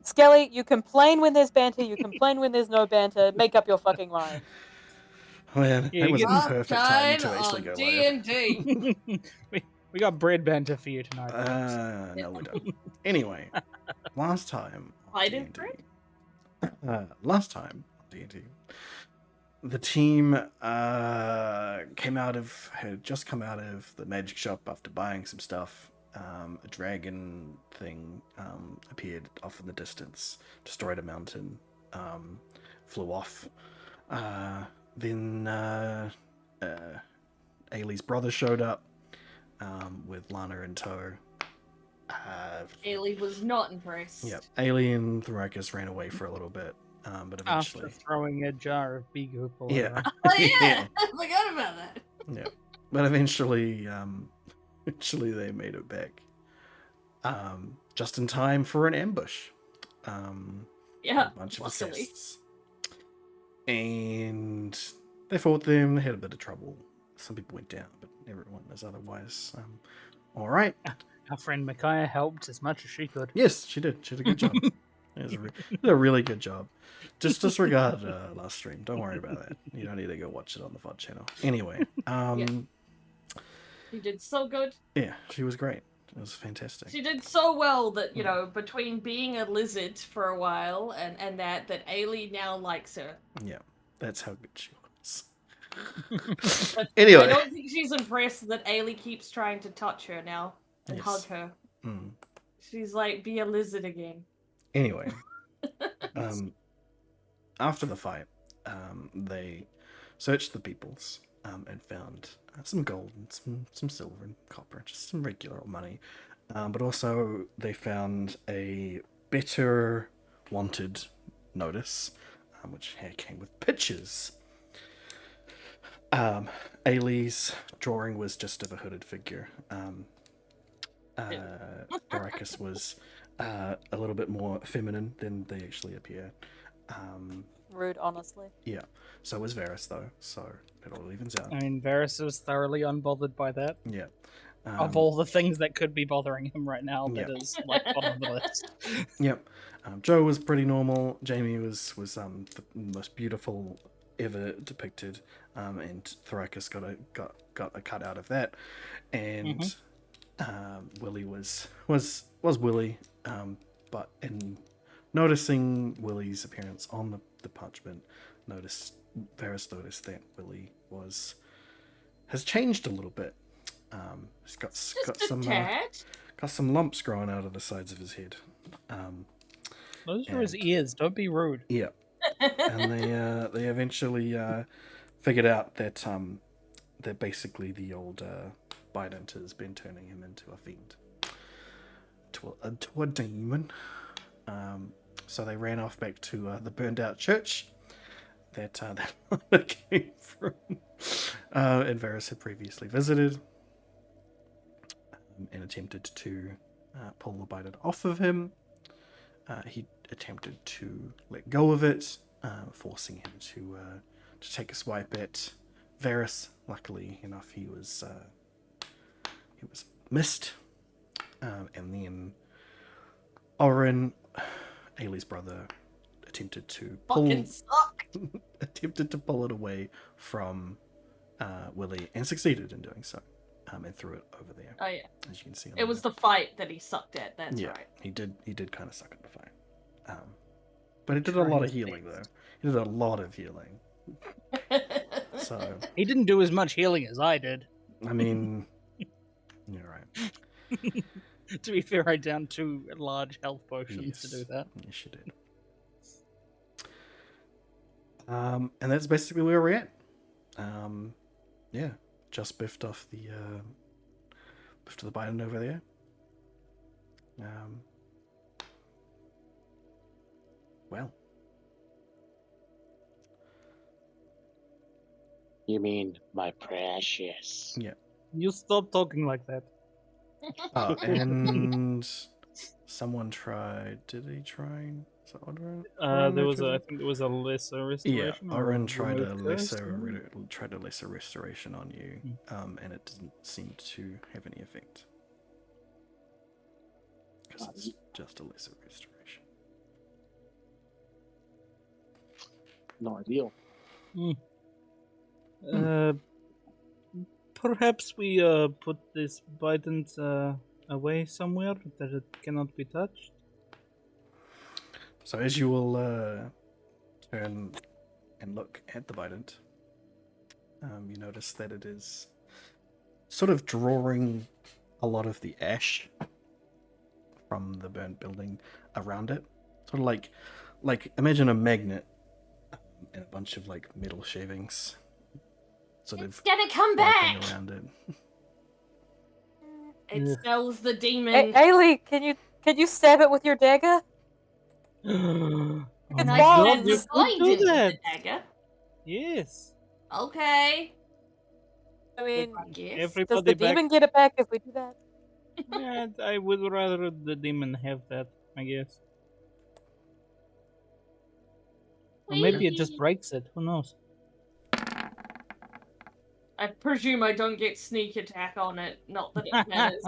Skelly, you complain when there's banter, you complain when there's no banter. Make up your fucking mind. Man, Yeah, that you was get- a perfect time to actually go live. DnD. we got bread banter for you tonight. folks. No, we don't. Anyway, last time on I did D&D, the team had just come out of the magic shop after buying some stuff. A dragon thing appeared off in the distance, destroyed a mountain, flew off. Then Ailey's brother showed up with Lana in tow. Ailey was not impressed. Yep, Ailey and Thrakus ran away for a little bit, but eventually, After throwing a jar of bee goop or yeah, whatever. Oh yeah, I forgot about that. yeah, but eventually, eventually they made it back, just in time for an ambush. Yeah, a bunch of luckily. assists, and they fought them. They had a bit of trouble. Some people went down, but everyone is otherwise all right. Our friend Micaiah helped as much as she could. Yes, she did. She did a good job. Did a really good job. Just disregard last stream. Don't worry about that. You don't need to go watch it on the VOD channel. Anyway, She did so good. yeah, she was great. It was fantastic. She did so well that, you know, between being a lizard for a while and that Ailey now likes her. Yeah, that's how good she was. But Anyway. I don't think she's impressed that Ailey keeps trying to touch her now and hug her. Mm. She's like, be a lizard again. Anyway, after the fight, they searched the peoples and found some gold and some silver and copper, just some regular old money. But also they found a better wanted notice, which came with pictures. Ailey's drawing was just of a hooded figure. Baracus was a little bit more feminine than they actually appear. Rude, honestly. Yeah. So was Varys, though, so it all evens out. I mean, Varys was thoroughly unbothered by that. Yeah. Of all the things that could be bothering him right now, that is like bottom of the list. Yep. Joe was pretty normal. Jamie was the most beautiful ever depicted, and Thrakus got a cut out of that, and Willie was Willie, but in noticing Willie's appearance on the parchment, Varys noticed that Willie has changed a little bit. He's got some lumps growing out of the sides of his head. Those are his ears. Don't be rude. Yeah. And they eventually figured out that basically the old Bident has been turning him into a fiend, to a demon. So they ran off back to the burned out church that came from, and Varys had previously visited, and attempted to pull the Bident off of him. He attempted to let go of it, forcing him to take a swipe at Varys. Luckily enough, he was missed, and then Oren, Ailey's brother, attempted to pull it away from Willie, and succeeded in doing so, and threw it over there. Oh yeah. As you can see. It was the fight that he sucked at. That's right. He did kind of suck at the fight. But he did a lot of healing though. He did a lot of healing. So he didn't do as much healing as I did. I mean, you're right. To be fair, I downed 2 large health potions to do that. Yes, you did. And that's basically where we're at. Yeah, just biffed off the Biden over there. Well. You mean my precious? Yeah. You stop talking like that. Oh, and someone tried. Did he try? Was that Oren? There was I think there was a lesser restoration. Yeah, Oren tried a lesser restoration on you, and it didn't seem to have any effect. because it's just a lesser restoration. Not ideal. Perhaps we put this bident away somewhere that it cannot be touched. So as you will turn and look at the bident, you notice that it is sort of drawing a lot of the ash from the burnt building around it. Sort of like imagine a magnet and a bunch of like metal shavings sort It's of gonna come wrapping back. around it. It Yeah. smells the demon. Ailey, can you stab it with your dagger? Oh It's my bomb. god, Stab you the could do bident with that! the dagger. Yes. Okay. I mean, I guess. does Everybody the back. demon get it back if we do that? Yeah, I would rather the demon have that, I guess. Or maybe it just Whee! breaks it, who knows? I presume I don't get sneak attack on it. Not that it matters.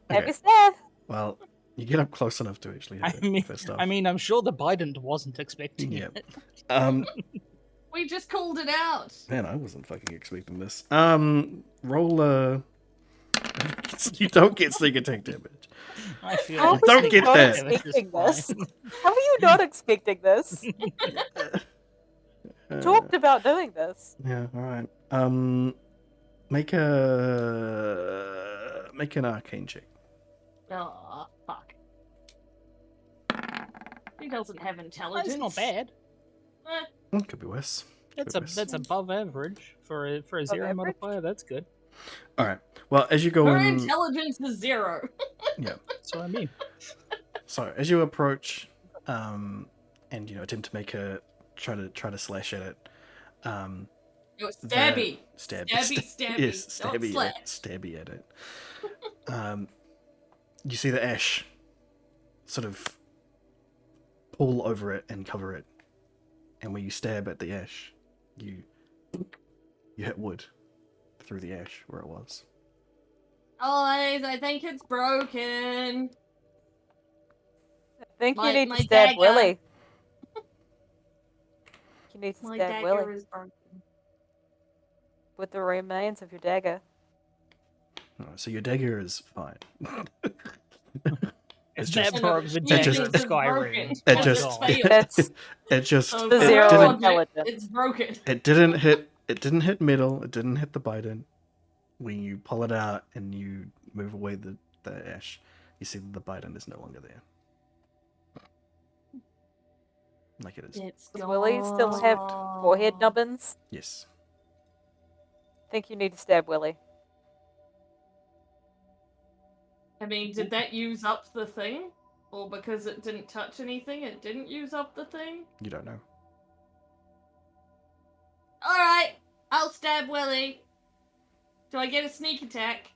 Happy Okay. stab. Well, you get up close enough to actually hit it first off. I mean, I'm sure the bident wasn't expecting Yeah. it. We just called it out. Man, I wasn't fucking expecting this. Roll you don't get sneak attack damage. I feel How You are don't you get not that. expecting this? How are you not expecting this? Talked about doing this. Yeah, alright. Make an arcane check. Oh, fuck. He doesn't have intelligence. That's not bad. Could be worse. That's above average for a zero average? modifier. That's good. Alright. Well, as you go Her in, intelligence is 0. yeah. That's what I mean. So as you approach, and attempt to try to slash at it, No, stabby. stabby, Stabby. yes, Don't stabby at it. You see the ash sort of pull over it and cover it, and when you stab at the ash, you hit wood through the ash where it was. Oh, I think it's broken. I think My- you need my to stab dagger. Willie. You need to My stab dagger Willie is broken. with the remains of your dagger. So your dagger is fine. It's just- that broke the it dagger just- of Skyrim. it That's just- all. That's It just Oh, The it zero didn't, intelligence. It's broken. it didn't hit metal. It didn't hit the bident. When you pull it out and you move away the ash, you see that the bident is no longer there. Like it is. It's Does Willie still have forehead nubbins? Yes. I think you need to stab Willie. I mean, did that use up the thing? Or because it didn't touch anything, it didn't use up the thing? You don't know. Alright, I'll stab Willie. Do I get a sneak attack?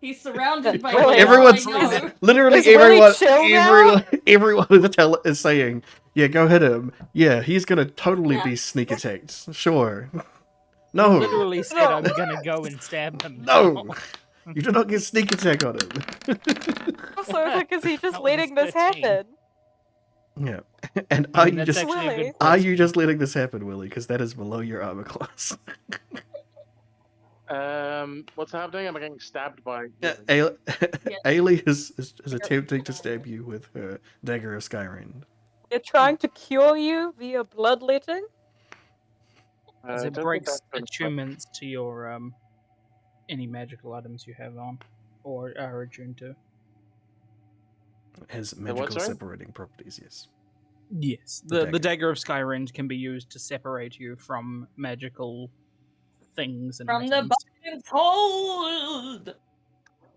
He's surrounded by Willie. people Everyone's I know. literally Is Willie chill now? everyone is saying, yeah, go hit him. Yeah, he's gonna totally be sneak attacked. Sure. No. Literally said I'm gonna go and stab him. No. You do not get sneak attack on him. Also, like, is he just That was letting this 13. happen? Yeah. And I are mean, you that's just actually a good Willie. are you just letting this happen, Willie? Because that is below your armor class. What's happening? Am I getting stabbed by? Ailey is attempting to stab you with her dagger of Skyrim. They're trying to cure you via bloodletting? As I it don't think breaks that's been- attunements to your any magical items you have on or are attuned to. It has what, magical sorry? separating properties, yes. Yes, The the dagger of Skyrim can be used to separate you from magical things and From the items. Bident's hold!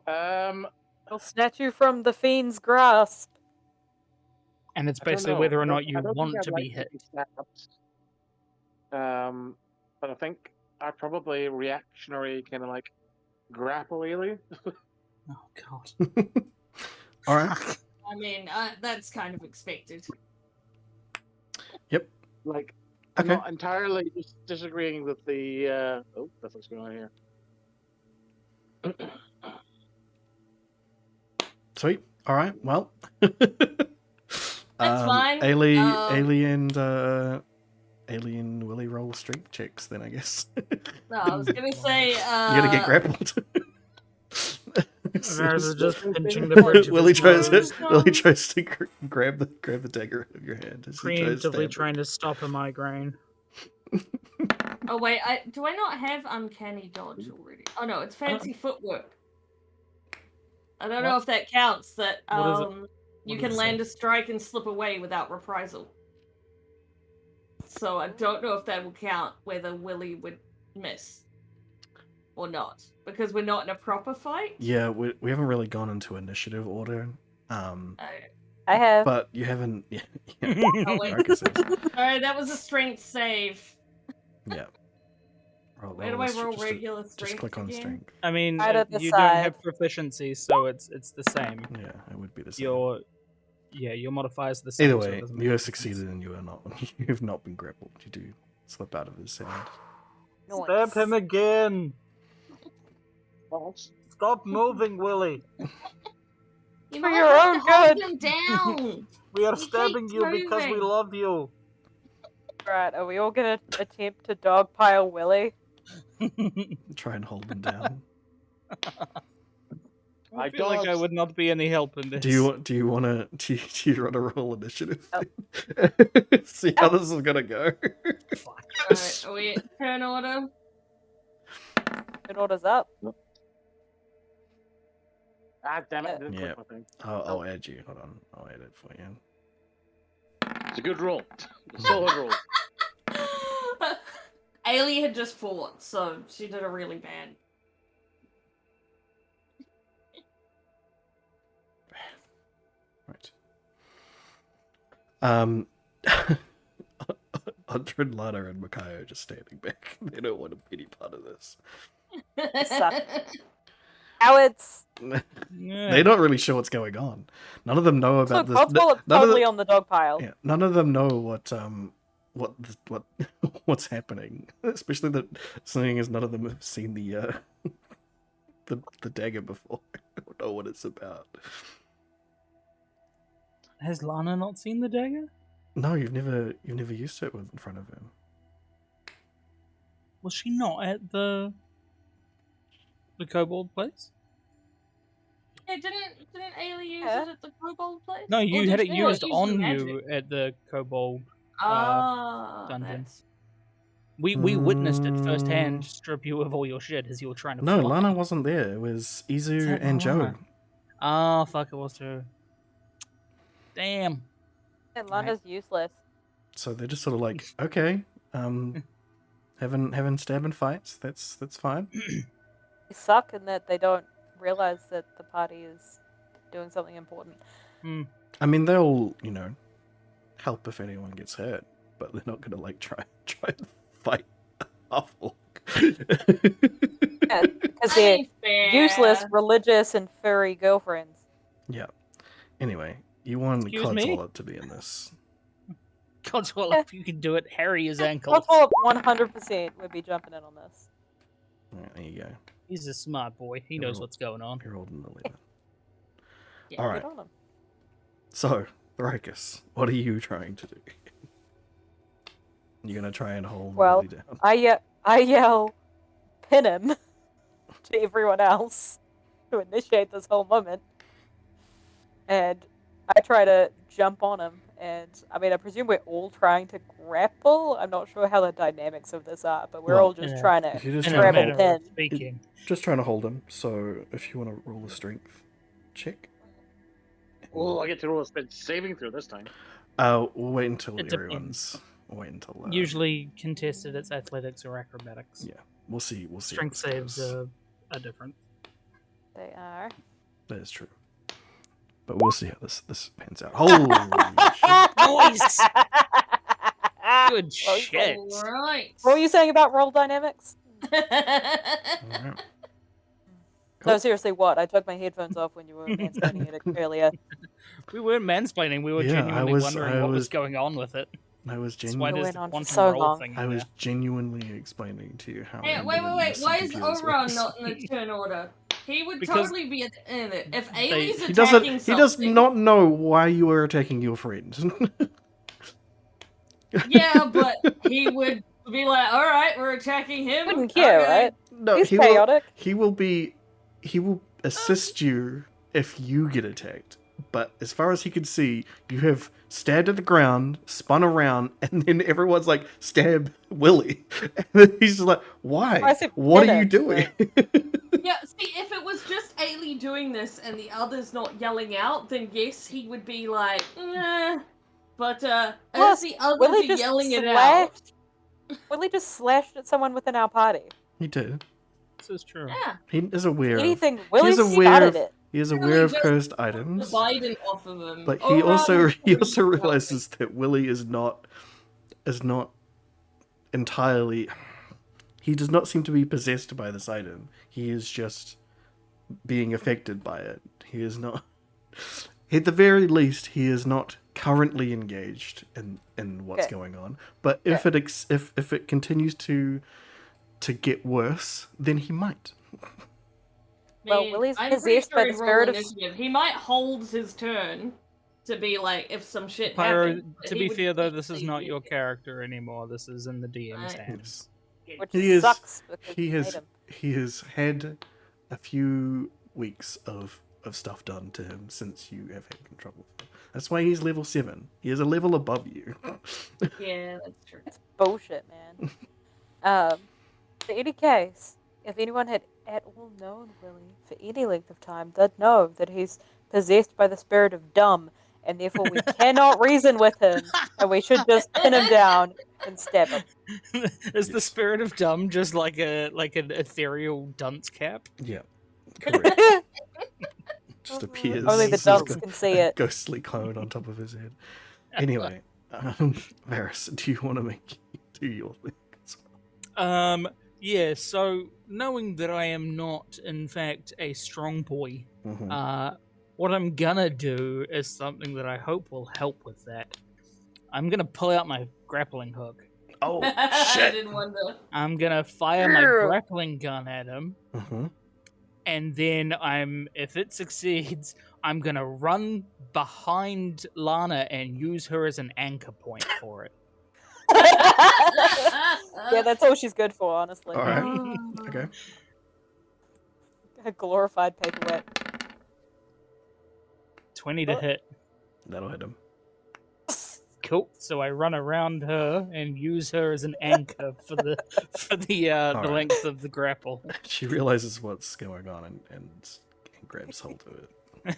They'll snatch you from the fiend's grasp. And it's I don't basically know. whether I or don't- not you I don't think want I'd to like be hit. stabbed. But I think I'd probably reactionary kind of like grapple Ailey. Oh god. All right. I mean, that's kind of expected. Like, Okay. I'm not entirely disagreeing with the. Oh, that's what's going on here. Sweet. All right. Well, that's fine. Alien Willy roll streak checks. Then I guess No, I was gonna say. you're gonna get grappled. Varys is just pinching the bridge of Willie his tries nose, to Willie tries to grab the dagger out of your hand. As he tries to preemptively stab it. trying to stop a migraine. Oh wait, do I not have uncanny dodge already? Oh no, it's fancy footwork. I don't know What? if that counts. That What is it? you What can is land that? a strike and slip away without reprisal. So I don't know if that will count whether Willie would miss or not, because we're not in a proper fight. Yeah, we haven't really gone into initiative order. I have. But you haven't. Yeah, Oh wait, Marcus is. sorry, that was a strength save. Yeah. Where do I roll just regular strength Just click on again? strength. I mean, Right at the you side. don't have proficiency, so it's the same. Yeah, it would be the same. Your modifiers are the same. Either so it way, doesn't make you a have difference. succeeded and you are not. You have not been grappled. You do slip out of his hand. Stab him again! False. Stop moving, Willie! You For might your have own to hold good. him down. We are He stabbing keeps you because we moving. love you! Right, are we all gonna attempt to dogpile Willie? Try and hold him down. I feel like I would not be any help in this. Do you want to want to roll initiative? See how this is gonna go. Alright, are we at turn order? It orders up. Ah, damn it! I didn't Yeah. click my thing. I'll add you. Hold on. I'll add it for you. It's a good roll. Solid roll. Ailey had just fought, so she did a really bad. Right. Undred, Lana, and Makayo just standing back. They don't want any part of this. Suck. Cowards. They're not really sure what's going on. None of them know So about this. Codswallop's None of totally them, on the dog pile. yeah, none of them know what's happening. Especially that, seeing as none of them have seen the the dagger before. They don't know what it's about. Has Lana not seen the dagger? No, you've never used it in front of him. Was she not at the kobold place? Yeah, didn't Ailey use Yeah. it at the kobold place? No, Or you did had it she not used use on the magic? you at the kobold. Ah, dungeon. that's... We witnessed it firsthand strip you of all your shit as you were trying to No, fly. Lana wasn't there. It was Is Izu that and Joe. Lana? Oh, fuck, it was too. Damn. And Lana's useless. So they're just sort of like, okay, having stabbing fights. That's fine. They suck in that they don't realize that the party is doing something important. I mean, they'll help if anyone gets hurt, but they're not gonna like try and fight half orc. Yeah, because they're useless, religious, and furry girlfriends. Yeah. Anyway, you want Excuse me? Codswallop to be in this. Codswallop, Yeah. if you can do it, Harry his ankles. Codswallop 100% would be jumping in on this. Right, there you go. He's a smart boy. He knows what's going on. You're holding the lever. Yeah, All right. Good on him. So, Thrakus, what are you trying to do? You're gonna try and hold Well, Willy down. I yell, pin him to everyone else to initiate this whole moment. And I try to jump on him. And I mean, I presume we're all trying to grapple. I'm not sure how the dynamics of this are, but we're Well, all just yeah. trying to If you're just In trying a to grab hold, a manner of pin. speaking. just trying to hold him. So, if you want to roll a strength check, Oh, I get to roll a spin saving through this time. we'll wait until It everyone's. We'll wait until. Usually contested, it's athletics or acrobatics. Yeah, we'll see. We'll see. how Strength this saves goes. are different. They are. That is true. But we'll see how this pans out. Holy shit. Nice! Good Well, shit. Right. What were you saying about roll dynamics? Alright. No, seriously, what? I took my headphones off when you were mansplaining it earlier. We weren't mansplaining, we were Yeah, genuinely wondering what was going on with it. I was That's why genuinely. there's went the on for quantum so roll long. thing in I was there. genuinely explaining to you how. Hey, wait. random and Why messy is computers Oberon works. not in the turn order? He would Because totally be in it. If they- Ailey's He attacking doesn't. He does something- not know why you are attacking your friend. Yeah, but he would be like, all right, we're attacking him. Wouldn't care, Okay. right? No, He's he will. chaotic. He will assist you if you get attacked. But as far as he can see, you have stabbed at the ground, spun around, and then everyone's like, "Stab Willie," and then he's just like, "Why? I said What pin are you him, doing?" Yeah, see, if it was just Ailey doing this and the others not yelling out, then yes, he would be like, eh. But as Plus, the others Willie are just yelling it out, Willie just slashed at someone within our party. He did. this is true. yeah, He is aware. Anything, He Willie is aware started of. it. He is Really aware of just cursed the items. Biden off of him. But Oh, he also right. realizes that Willie is not entirely. He does not seem to be possessed by this item. He is just being affected by it. He is not. At the very least, he is not currently engaged in what's Okay. going on. But if it continues to get worse, then he might. Well, I mean, Willie's I'm possessed pretty by sure the he'd roll spirit of- initiative. He might hold his turn to be like, if some shit Pyro, happened. but to he be would fair though, keep this is the not your initiative. character anymore. This is in the DM's Right. hands. Which He is- sucks because He he has made him. he has had a few weeks of stuff done to him since you have had control of him. That's why he's level 7. He is a level above you. Yeah, that's true. It's bullshit, man. In any case, if anyone had at all known Willie for any length of time, they'd know that he's possessed by the spirit of dumb, and therefore we cannot reason with him, and we should just pin him down and stab him. Is the Yes. spirit of dumb just like an ethereal dunce cap? Yeah, correct. Just appears. Only the as dunce a can see it. ghostly cone on top of his head. Anyway, Varys, do you want to do your thing as well? Yeah, so knowing that I am not, in fact, a strong boy, Mhm. what I'm gonna do is something that I hope will help with that. I'm gonna pull out my grappling hook. Oh I shit! didn't wonder. I'm gonna fire my Ew. grappling gun at him, Mhm. and then if it succeeds, I'm gonna run behind Lana and use her as an anchor point for it. Yeah, that's all she's good for, honestly. All right. Okay. A glorified paperweight. 20 to hit. That'll hit him. Cool. So I run around her and use her as an anchor for the Alright. length of the grapple. She realizes what's going on and grabs hold of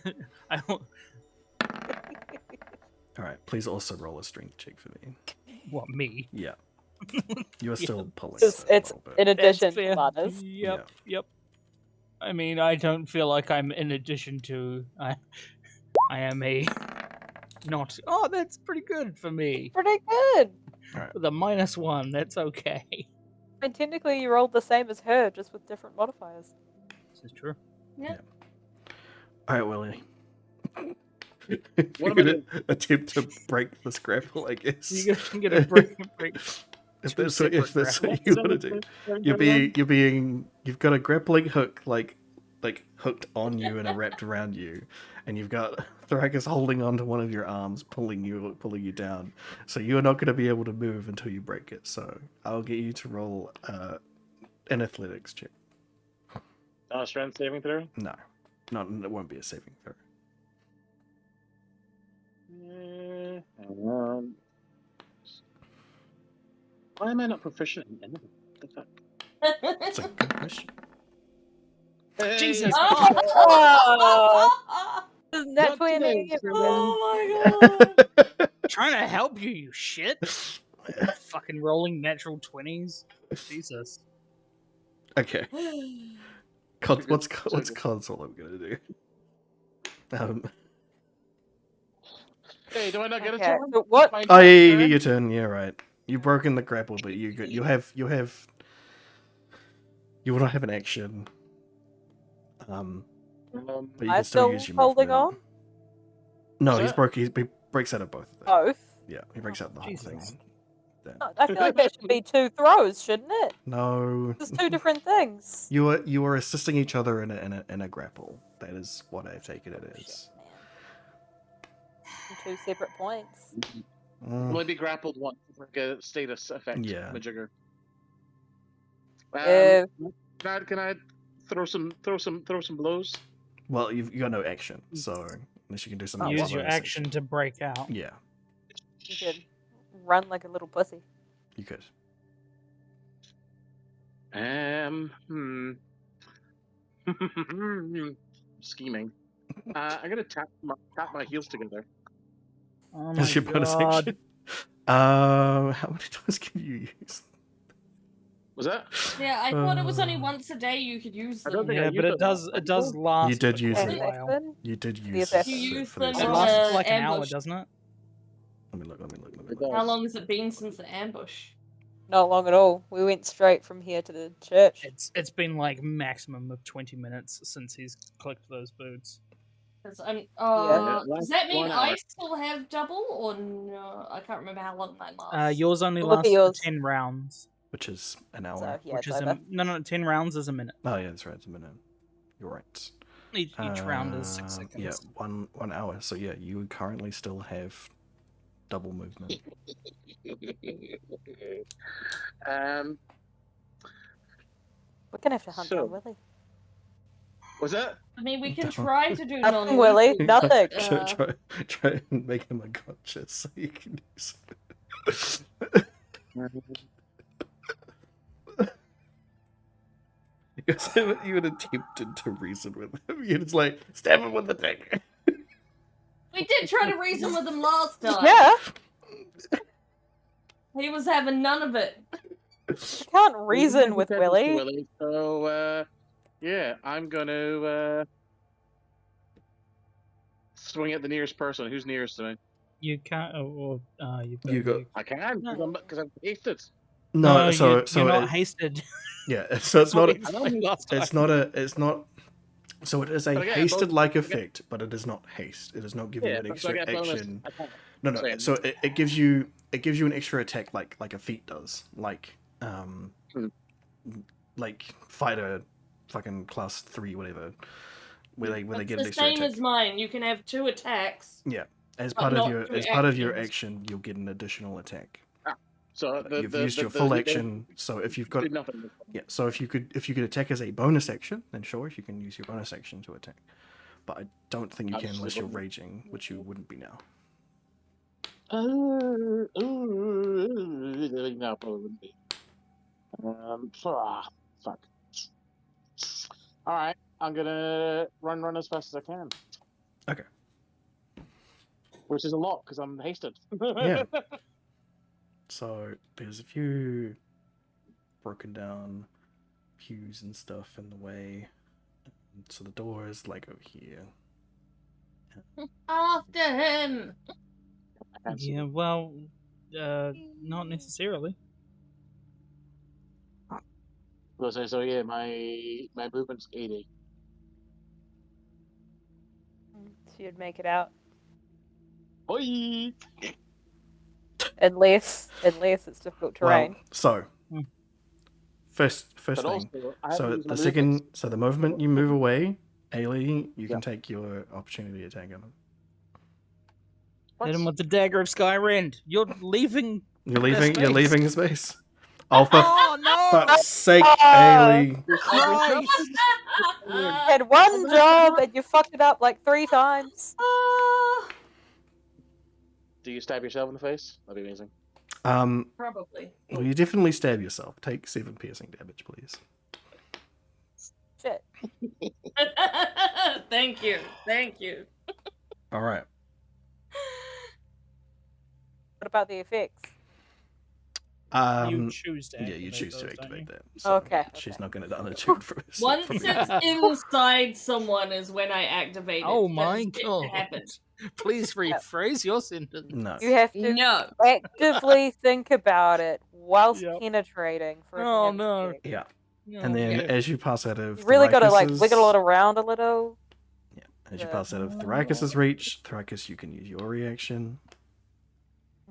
it. I don't- All right. Please also roll a strength check for me. what me? Yeah. You are still pulling. It's, so a it's little bit. in addition That's fair. to Lana's. Yep. I mean, I don't feel like I'm in addition to. I am a not. Oh, that's pretty good for me. Pretty good. With a -1, that's okay. I mean, technically you rolled the same as her, just with different modifiers. This is true. All right, Willie. What You're am I gonna attempt to break this grapple, I guess. You're gonna break. If two that's what separate you want to do. You've got a grappling hook like hooked on you and wrapped around you, and you've got Thrakus holding onto one of your arms, pulling you down. So you're not going to be able to move until you break it. So I'll get you to roll an athletics check. Strength saving throw? No, it won't be a saving throw. Why am I not proficient in anything? What the fuck? That's a good question. Jesus. Oh! Isn't that Not 20? today, Oh my god. Trying to help you, you shit. Fucking rolling natural 20s. Jesus. Okay. What's console I'm gonna do? Hey, do I not get a Okay, turn? so what- My Oh yeah, you turn? get your turn. Yeah, right. You've broken the grapple, but you will not have an action. But you I can still still use your holding movement. on? No, Is he that- breaks out of both of them. Both. Yeah, he breaks out the whole Jesus. thing. that. I feel like that should be 2 throws, shouldn't it? No. There's 2 different things. You are assisting each other in a grapple. That is what I take it as. Shit, man. 2 separate points. Only be grappled once, like a status effect. Yeah. Majigger. Uh, Can I throw some blows? Well, you got no action, so unless you can do something. Use your action to break out. Yeah, You could run like a little pussy. you could. Scheming. I'm gonna tap my heels together. Oh my That's your bonus god. action. How many times can you use? Was that? Yeah, I thought it was only once a day you could use I them. don't think I Yeah, but used it does last. You did for use quite it. a while. Assassin? You did The use assassin. it You use for the them It on assassin. lasts the for like an hour, ambush. doesn't it? Let me look. It How does. long has it been since the ambush? Not long at all. We went straight from here to the church. It's been like maximum of 20 minutes since he's clicked those boots. 'Cause Yeah. does that mean 1 I hour. still have double or no? I can't remember how long mine lasts. Yours only Look at lasts for yours. 10 rounds, Which is an So hour. yeah, which it's is over. no, 10 rounds is a minute. Oh yeah, that's right. It's a minute. You're right. Each round is 6 seconds. Yeah, 1 hour. So yeah, you currently still have double movement. We're gonna have to hunt So- down Willie. Was that? I mean, we can Don't- try to do Nothing, non. Willie. Nothing. Try and make him a gotcha so you can use it. Because you had attempted to reason with him. You're just like, stab him with the dagger. We did try to reason with him last time. Yeah, He was having none of it. you can't reason with Willie. So yeah, I'm gonna swing at the nearest person. Who's nearest to me? You can't. You got- I can because I'm hasted. No, so you're not it- hasted. yeah, so it's not. Last It's time. not. So it is a But again, hasted like both- effect, but it is not haste. It does not give you an so I extra get bonus action. attack. No. Same. So it gives you an extra attack like a feat does, like like fighter, fucking class 3 whatever, where they It's get the an extra same attack. as mine. You can have 2 attacks. As but part of not your 3 actions. action, you'll get an additional attack. So You've used your full action, so if you've got did nothing. so if you could attack as a bonus action, then sure, you can use your bonus action to attack. But I don't think you can unless you're raging, which you wouldn't be now. No, probably wouldn't be. Fuck. All right, I'm gonna run as fast as I can. Okay. Which is a lot because I'm hasted. Yeah. So there's a few broken down pews and stuff in the way. So the door is like over here. After him. Yeah, well, not necessarily. So yeah, my movement's 80. So you'd make it out. Oi! Unless it's difficult terrain. Well, so Hmm. first But thing. also, I have to So use my the second, movements. so the moment you move away, Ailey, you Yeah. can take your opportunity attack on him. Hit him with the dagger of Skyrend. You're leaving. You're There's leaving. You're space. leaving space. Oh, for Oh no! fuck's sake, Ailey! Christ! You had one job and you fucked it up like 3 times. Do you stab yourself in the face? That'd be amazing. Probably. Well, you definitely stab yourself. Take 7 piercing damage, please. Shit. Thank you. Thank you. All right. What about the effects? You choose to Yeah, activate you choose to those, don't activate you? that. So Okay, She's okay. not going to unattune for us. Once it's inside someone is when I activate it. Oh That my is yet to god! happen. Please rephrase your sentence. No. You have to No. actively think about it whilst Yep. penetrating for it to Oh, have no. effect. Yeah. No. And then Yeah. as you pass out of You really gotta like Thyracus's- wiggle it around a little. As you Yeah. pass out of Thyracus's reach, Thyracus, you can use your reaction.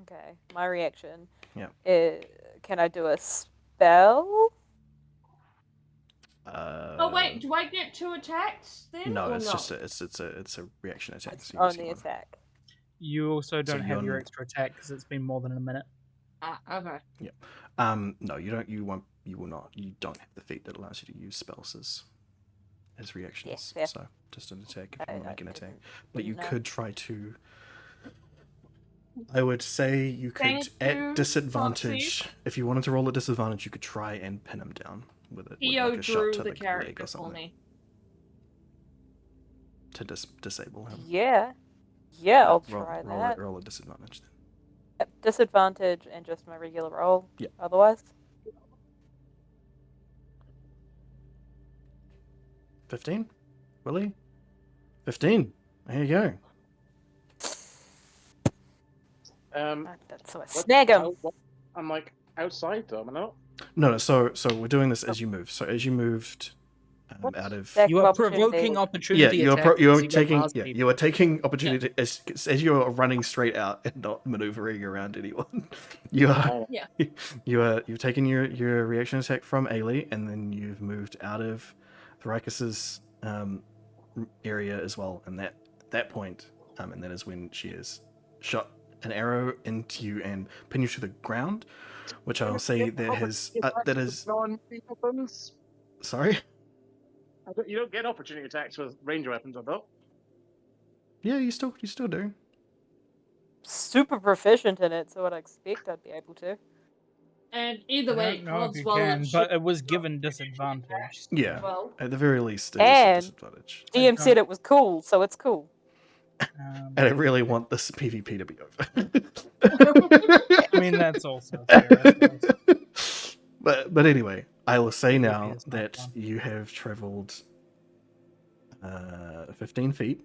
Okay, my reaction. Yeah. Can I do a spell? Oh wait, do I get 2 attacks then? No, or it's no? just it's a reaction attack. It's So you just only get one. attack. You also don't have your you're- extra attack because it's been more than a minute. Ah, okay. No, you don't. You won't. You will not. You don't have the feat that allows you to use spells as reactions. Yeah. So just an attack if you want to make an attack. didn't But you know. could try to. I would say you could Thank you, at disadvantage. If you wanted to roll a disadvantage, you could try and pin him down with it. Eo With like a shot drew to the the leg character or for something me. to disable him. Yeah. Yeah, I'll roll, try roll that. roll a disadvantage then. Yep, disadvantage and just my regular roll. Yeah. Otherwise. 15? Willie? 15. There you go. So I what- snag him. I'm like outside though, am I not? No, so we're doing this as you move. So as you moved out of Attack You of are opportunity. provoking yeah, opportunity you're attacks. you're You got taking last people. you are taking opportunity as you're running straight out and not maneuvering around anyone. You are Yeah. you've taken your reaction attack from Ailey, and then you've moved out of Thoricus's area as well. And that point, and that is when she has shot an arrow into you and pinned you to the ground, which I'll say that is weapons. sorry. You don't get opportunity attacks with ranger weapons, I thought. Yeah, you still do. Super proficient in it, so I'd expect I'd be able to. And either I way, don't know if you Codswallop can, should but it was given disadvantage. so- Yeah. well. At the very least, it is a And disadvantage. DM don't- said it was cool, so it's cool. Um, And I really want this PvP to be over. I mean, that's also fair. I suppose. but anyway, I will say now PvP is not that fun. you have traveled 15 feet,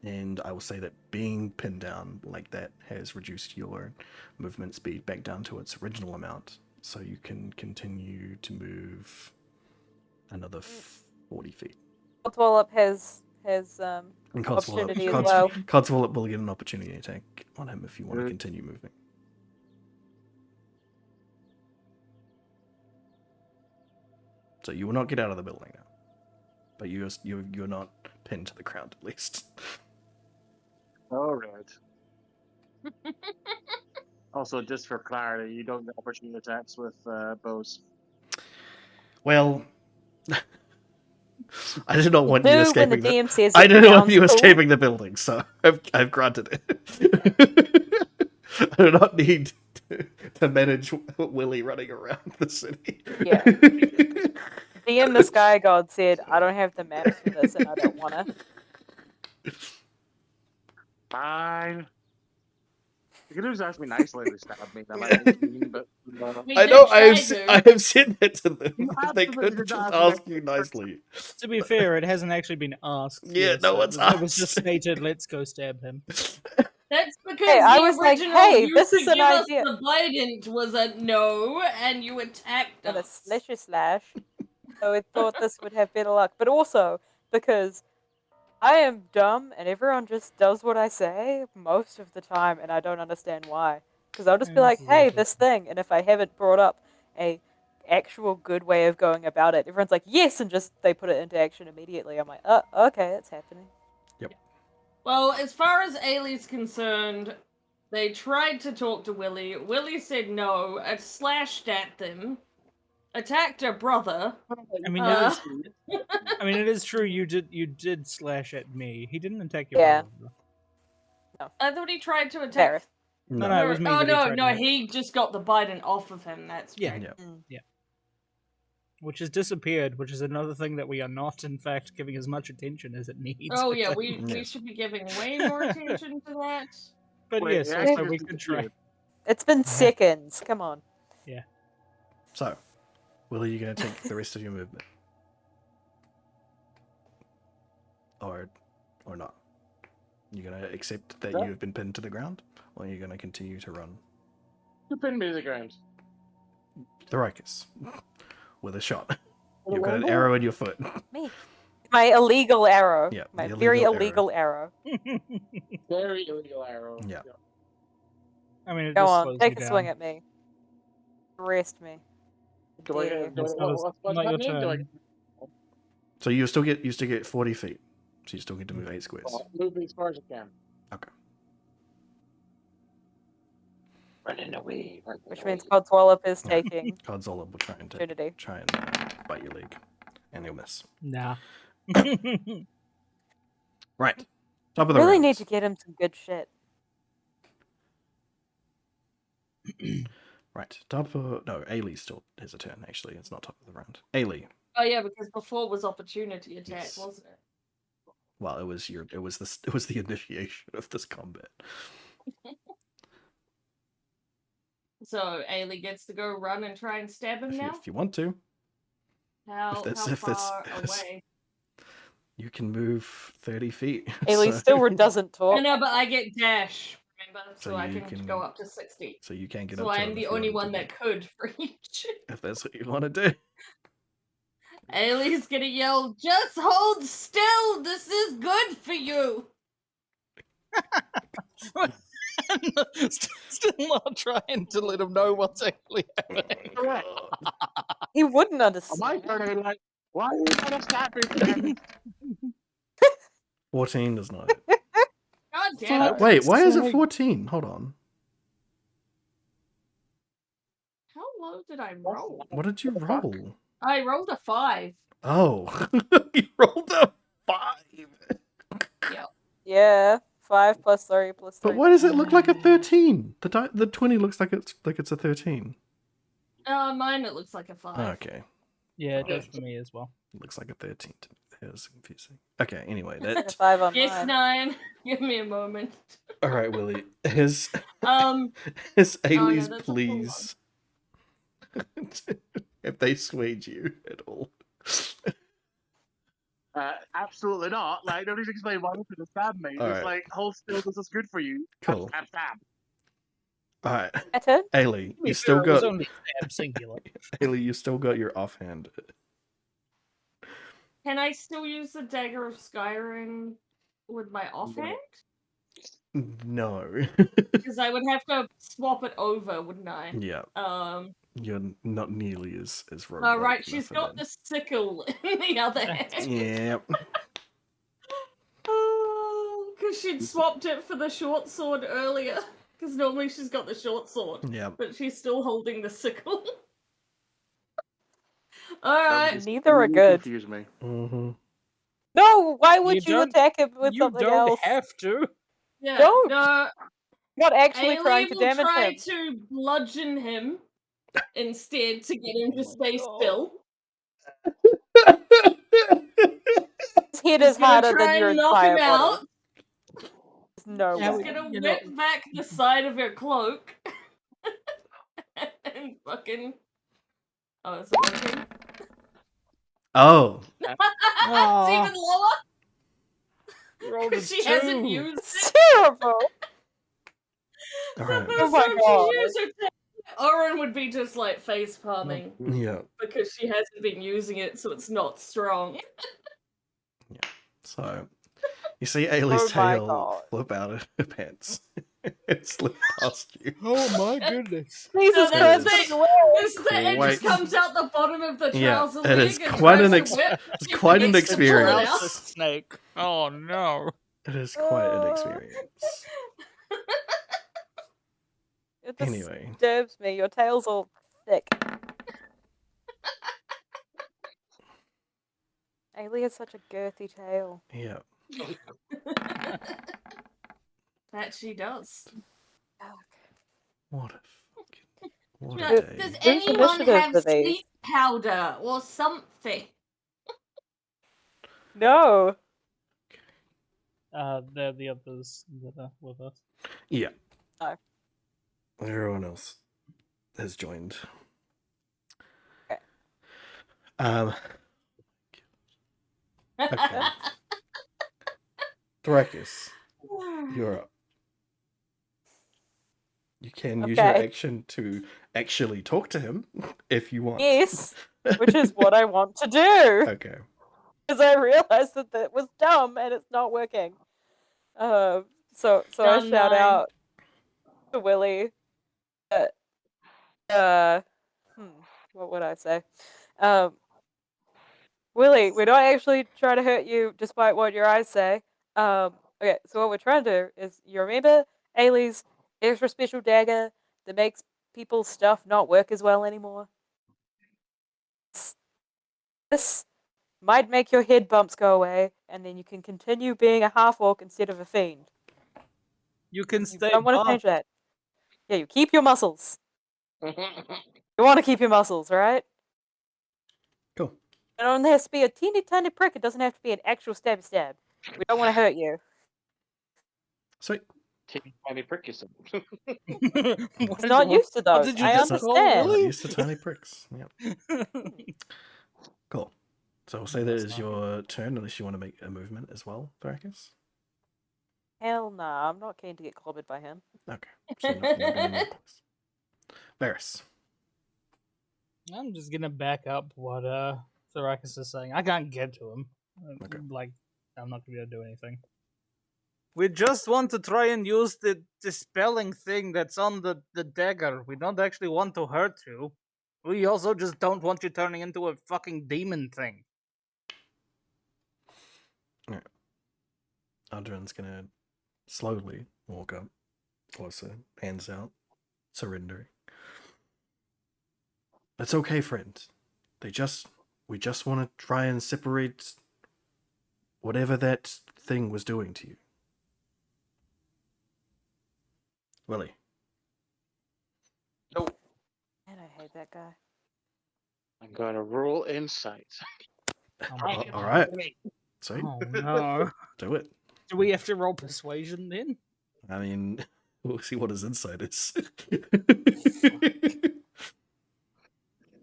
and I will say that being pinned down like that has reduced your movement speed back down to its original amount, so you can continue to move another 40 feet. Codswallop has And opportunity as well. Codswallop will get an opportunity attack on him if you want to continue moving. So you will not get out of the building now, but you're not pinned to the ground at least. All right. Also, just for clarity, you don't get opportunity attacks with bows. Well, I did not want you Do when the escaping. DM says I it didn't want sounds you cool. escaping the building, so I've granted it. I do not need to manage Willie running around the city. Yeah. DM the Sky God said, I don't have the maps for this and I don't wanna. Fine. You could have just asked me nicely to stab me. That might be mean, but We I did know try I have said that to them. You They absolutely could did just ask ask me. you nicely. To be fair, it hasn't actually been asked. Yeah, yet, no so one's it was just asked. stated, let's go stab him. That's because Hey, I the was like, original hey, you this should is an give us idea. the Bident was a no, and you attacked And a us. slasher slash. So I thought this would have better luck. But also, because I am dumb and everyone just does what I say most of the time and I don't understand why. Because I'll just be Yeah, like, this is hey, awful. this thing. And if I haven't brought up a actual good way of going about it, everyone's like, yes, and just they put it into action immediately. I'm like, oh, okay, it's happening. Well, as far as Ailey's concerned, they tried to talk to Willie. Willie said no, slashed at them, attacked her brother. I mean, Uh, it is true. You did slash at me. He didn't attack your Yeah. brother. I thought he tried to attack. Gareth. No, it was me Oh that he no, tried no, to hit. he just got the Bident off of him. That's Yeah. right. Yeah. Which has disappeared, which is another thing that we are not, in fact, giving as much attention as it needs. Oh I yeah, think. we Yeah. should be giving way more attention to that. But Wait, yes, it also actually we just could try. disappeared. It's been seconds. Come on. So, Will, are you going to take the rest of your movement, or not? You going to accept that Yeah. you have been pinned to the ground, or are you going to continue to run? Who pinned me to the ground? Thoricus, with a shot. You've got an arrow in your foot. Me. My illegal arrow. Yeah, My the very illegal illegal arrow. Very illegal arrow. Yeah. I mean, it Go just on, slows take you a swing down. at me. Arrest me. Do I Dare get, you. It's not what's not your happening? Do I turn. So you still get 40 feet. So you still get to move 8 squares. move as far as I can? Okay. Running away. Which means Codswallop is taking Godzilla will try and opportunity. bite your leg, and he'll miss. Nah. Right. Top of the Really round. need to get him some good shit. Right. Top of no, Ailey still has a turn. Actually, it's not top of the round. Ailey. Oh yeah, because before was opportunity attack, Yes. wasn't it? Well, it was the initiation of this combat. So Ailey gets to go run and try and stab him now. If you want to, How if far away? you can move 30 feet. Ailey still doesn't I talk. know, but I get dash. Remember, So so I you can can- go up to 60. So you can get So up to I'm him the if you only wanted one to that could reach. if that's what you want to do. Ailey's gonna yell, "Just hold still! This is good for you!" Still not trying to let him know what's actually happening. Correct. He wouldn't On understand. my turn, like, why are you gonna stop me then? 14 does not hit. God damn it. Wait, why is it sake. 14? Hold on. How low did I roll? What did you What the fuck? roll? I rolled a 5. Oh, you rolled a 5. Yeah. 5 plus 3 plus 3. But why does it look like a 13? The 20 looks like it's a 13. Mine it looks like a 5. Okay, Yeah, it does for me as well. it looks like a 13 to me. That was confusing. Okay, anyway, that 5 on Yes, mine. 9. Give me a moment. all right, Willie. His Um, Ailey's that's a full please. If they swayed you at all. Absolutely not. Like, nobody's explained why they stab me. All It's right. like, hold still, this is good for you. Cool. Stab, stab. All right, My turn? Ailey, To be you still fair, it was got only stab singular. Ailey, you still got your offhand. Can I still use the Dagger of Skyrim with my offhand? No. Because I would have to swap it over, wouldn't I? Yeah, you're not nearly as roguelike. Oh, right, enough she's for got that. the sickle in the other hand. Yeah. Oh, because she'd swapped it for the short sword earlier. Because normally she's got the short sword, Yeah. but she's still holding the sickle. Alright. Neither are good. Confuse me. Mm-hmm. No, why would you don't- attack him with You something don't else? have to. Yeah, Don't. no, Not actually Ailey trying to will damage try him. to bludgeon him instead to get him to stay God. still. His head He's is gonna harder try than your and knock entire him body. out. There's no Yeah, He's way. gonna you know- whip back the side of her cloak. And fucking... Oh, is it working? Oh. Aw. It's even lower Rolled a because she hasn't 2. used it. It's terrible. All So right. the Oh my first time God. she used her Oren would be just like face palming Yeah. because she hasn't been using it, so it's not strong. So you see Ailey's Oh my tail God. flip out of her pants. It slipped past you. Oh my goodness. Jesus So Christ, that's it's the- hilarious. It just comes out the bottom of the Yeah, trouser it leg is and quite tries an to whip. It's She quite an forgets to pull it experience. out. Trouser snake. Oh no. It is quite an experience. It Anyway. disturbs me. Your tail's all thick. Ailey has such a girthy tail. Yeah. That she does. What a fucking what She's a like, day. does Whose anyone initiative have are these? sleep powder or something? No. They're the others that are with us. Yeah. Oh. Everyone else has joined. Okay. Okay. Thrakus, you're up. You can use your Okay. action to actually talk to him if you want. Yes, which is what I want to do. Okay. Because I realized that was dumb and it's not working. So I Done shout nine. out to Willie. what would I say? Willie, we're not actually trying to hurt you, despite what your eyes say. Okay, so what we're trying to do is, you remember Ailey's extra special dagger that makes people's stuff not work as well anymore? This might make your head bumps go away, and then you can continue being a half-orc instead of a fiend. You can You stay don't want to buff. change that. Yeah, you keep your muscles. You want to keep your muscles, right? Cool. It only has to be a teeny tiny prick. It doesn't have to be an actual stab stab. We don't want to hurt you. Sweet. Teeny tiny prick yourself. He's not used to What those. did you I just call understand. Not Willie? used to tiny pricks. Yep. Cool. So we'll say that That's is not your turn, unless you want to make a movement as well, Thrakus. Hell nah, I'm not keen to get clobbered by him. Okay. So you're not going anywhere close. Varys. I'm just gonna back up what Thrakus is saying. I can't get to him. Okay. Like, I'm not gonna be able to do anything. We just want to try and use the dispelling thing that's on the dagger. We don't actually want to hurt you. We also just don't want you turning into a fucking demon thing. Aldrin's gonna slowly walk up, closer, hands out, surrendering. That's okay, friend. We just want to try and separate whatever that thing was doing to you. Willie. Nope. Man, I hate that guy. I'm going to roll insight. Oh, All right. Sweet. Oh no. Do it. Do we have to roll persuasion then? I mean, we'll see what his insight is.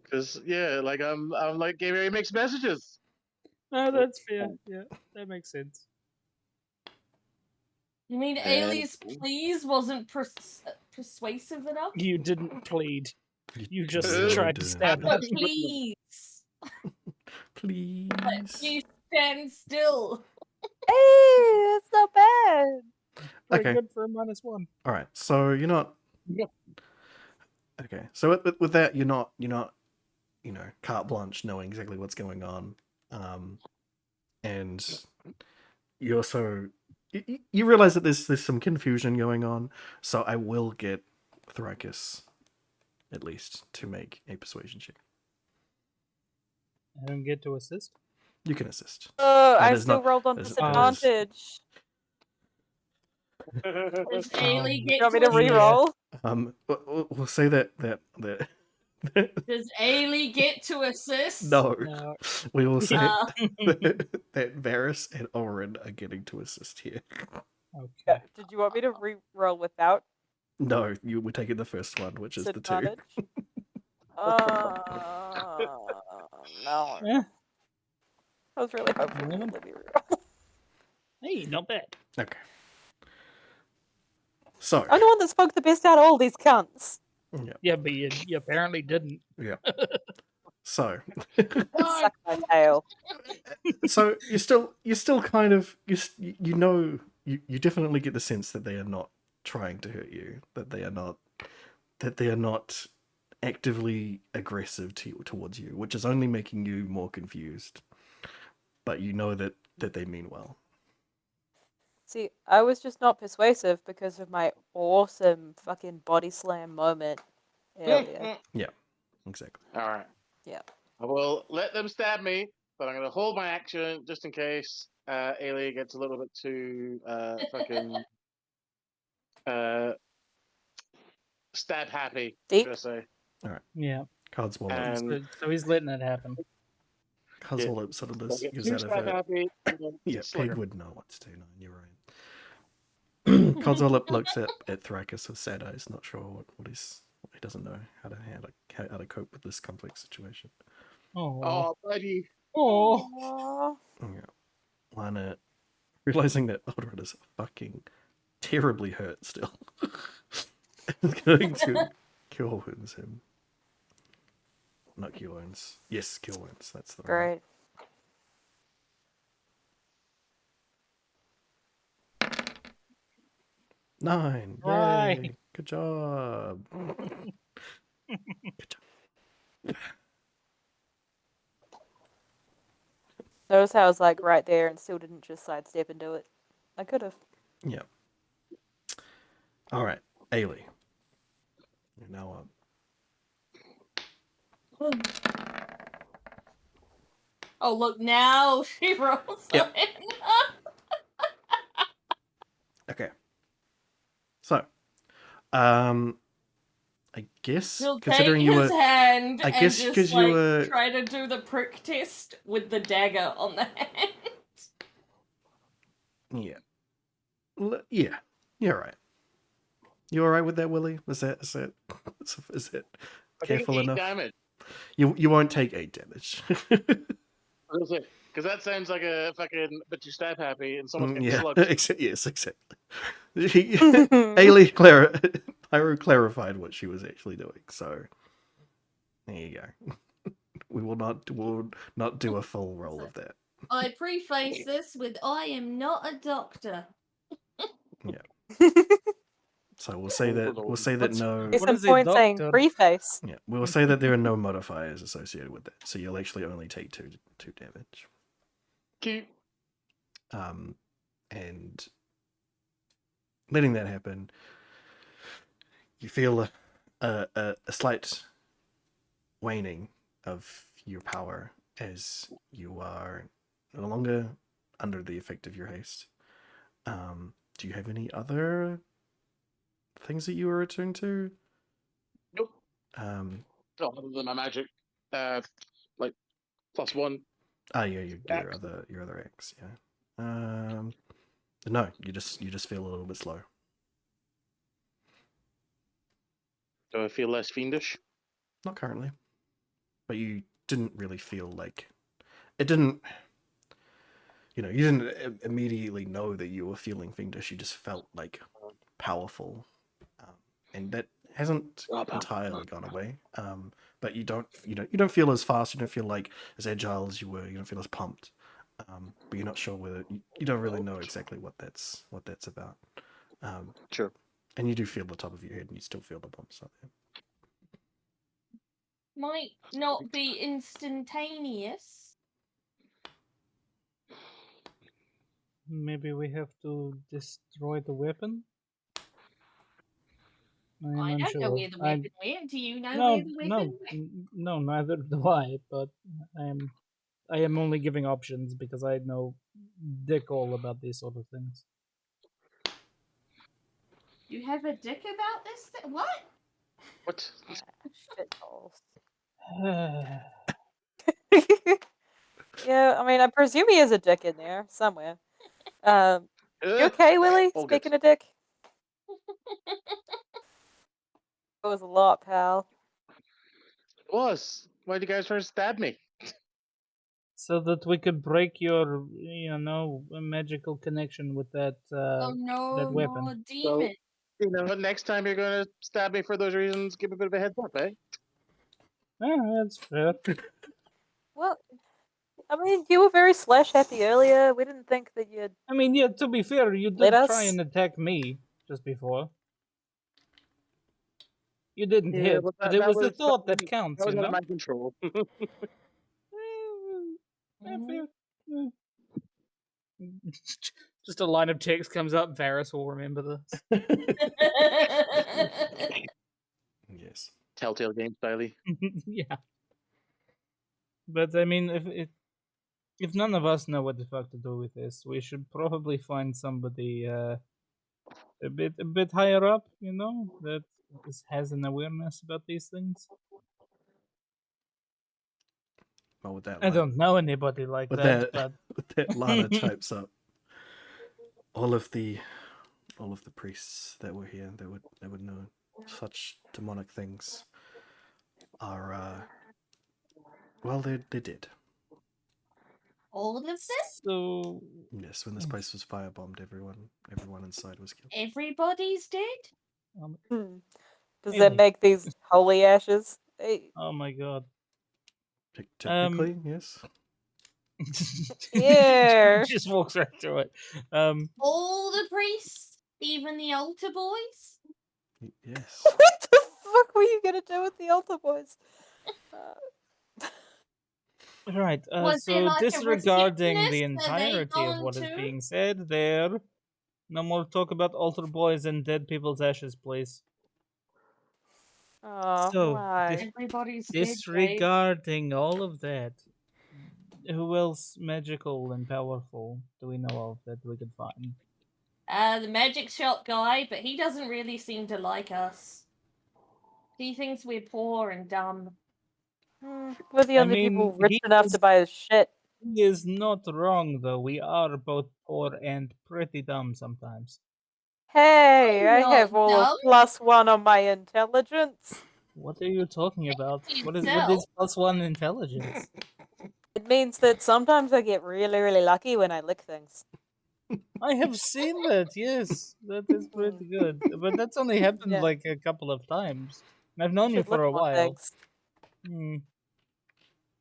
Because yeah, like I'm like giving mixed messages. No, that's fair. Yeah, that makes sense. You mean And- Ailey's please wasn't persuasive enough? You didn't plead. You just really tried to didn't. stab No, him. please. Please. Please stand still. Hey, that's not bad. Very Okay. good for a -1. All right. So you're not. Yep. Okay. So with that, you're not, carte blanche, knowing exactly what's going on, and you also you realize that there's some confusion going on. So I will get Thrakus at least to make a persuasion check. I don't get to assist. You can assist. Oh, That I is still not- rolled on that is- disadvantage. Does Ailey You get want me to to Yeah. re-roll? We'll say that Does Ailey get to assist? no, No. we will say Uh, that Varys and Oren are getting to assist here. Okay. Did you want me to re-roll without No, you were taking the first one, which is the two. disadvantage? No. Yeah. I was really hoping you would let me re-roll. Hey, not bad. Okay. So, I'm the one that spoke the best out of all these cunts. Yeah, but you apparently didn't. yeah. So, Suck my tail. so you're still kind of you definitely get the sense that they are not trying to hurt you, that they are not actively aggressive towards you, which is only making you more confused. But you know that they mean well. See, I was just not persuasive because of my awesome fucking body slam moment earlier. Exactly. All right. Yeah. I will let them stab me, but I'm going to hold my action just in case Ailey gets a little bit too fucking stab happy, Deep. should I say. Yeah. Codswallop. And So he's letting it happen. Codswallop sort of get gives too out of stab a happy. and then yeah. slugger. Pig would know what to do. No, you're right. Codswallop looks at Thrakus with sad eyes, not sure what he doesn't know how to cope with this complex situation. Oh. Oh, buddy. Oh. Aw. Yeah. Lana, realizing that Aldrin is fucking terribly hurt still, is going to cure wounds him. Not cure wounds. Yes, cure wounds. That's the right. Great. Nine. Right. Yay. Good job. Good job. Notice how I was like right there and still didn't just sidestep and do it. I could have. Yeah. All right, Ailey. You're now up. Oh, look, now she rolls Yep. in. Okay. So, I guess He'll considering take you his were, hand I and guess just because like you were, try to do the prick test with the dagger on the hand. yeah, yeah, you're right. You all right with that, Willie? Is that is that I think careful 8 enough? damage. You won't take 8 damage. Because that sounds like a fucking but you stab happy and someone's getting Yeah, slugged. yes, exactly. Ailey Pyro clarified what she was actually doing, so there you go. We will not do a full roll of that. I preface this with I am not a doctor. Yeah. So we'll say that What's- no. Case What in is a point saying doctor? preface. Yeah, we will say that there are no modifiers associated with that, so you'll actually only take two damage. Cute. And letting that happen, you feel a slight waning of your power as you are no longer under the effect of your haste. Do you have any other things that you were attuned to? Nope. Um, No, other than my magic. Like +1. yeah, your Axe. other axe, yeah. No, you just feel a little bit slow. Do I feel less fiendish? Not currently, but you didn't really feel like it didn't. You didn't immediately know that you were feeling fiendish. You just felt like powerful, and that hasn't entirely gone away. But you don't feel as fast. You don't feel like as agile as you were. You don't feel as pumped. But you're not sure whether you don't really know exactly what that's about. Sure. And you do feel the top of your head, and you still feel the bumps up there. Might not be instantaneous. Maybe we have to destroy the weapon? I am I don't unsure. know where the weapon went. Do you know No, where the weapon went? no, neither do I. But I am only giving options because I know dick all about these sort of things. You have a dick about this? What? What? Shitballs. Yeah, I mean, I presume he has a dick in there somewhere. You okay, Willie? all good. Speaking of dick, it was a lot, pal. It was. Why'd you guys try to stab me? So that we could break your, magical connection with that Oh no, that weapon. more demon. Next time you're going to stab me for those reasons, give a bit of a heads up, eh? That's fair. Well, I mean, you were very slash happy earlier. We didn't think that you'd. I mean, yeah, to be fair, you Let did try us? and attack me just before. You didn't Yeah, hit, but but it was the thought that that counts, was you out know? of my control. Fair. Just a line of text comes up. Varys will remember this. Yes. Telltale game style. Yeah. But I mean, if none of us know what the fuck to do with this, we should probably find somebody a bit higher up, that has an awareness about these things. Well, with that, I don't know anybody like with that, that, but with that, Lana types up all of the priests that were here that would know such demonic things are well, they're dead. All of them? so Yes, when this place was firebombed, everyone inside was killed. Everybody's dead? Does Really? that make these holy ashes? Hey, oh my god. Technically, yes. yeah. Just walks right through it. All the priests? Even the altar boys? Yes. What the fuck were you gonna do with the altar boys? Right. Was there So like a disregarding the receptionist? Are they entirety of gone what is too? being said there, no more talk about altar boys and dead people's ashes, please. Oh, So, why? Everybody's dead, Jade. disregarding all of that, who else magical and powerful do we know of that we could find? The magic shop guy, but he doesn't really seem to like us. He thinks we're poor and dumb. We're the I only people mean, rich enough to buy his shit. he is not wrong, though. We are both poor and pretty dumb sometimes. Hey, I Not have all of dumb. +1 on my intelligence. What are you talking about? What is Yourself. +1 intelligence? It means that sometimes I get really, really lucky when I lick things. I have seen that, yes. That is pretty good. But that's only happened Yeah. like a couple of times. And I've You known you should lick for a more while. things. Hmm.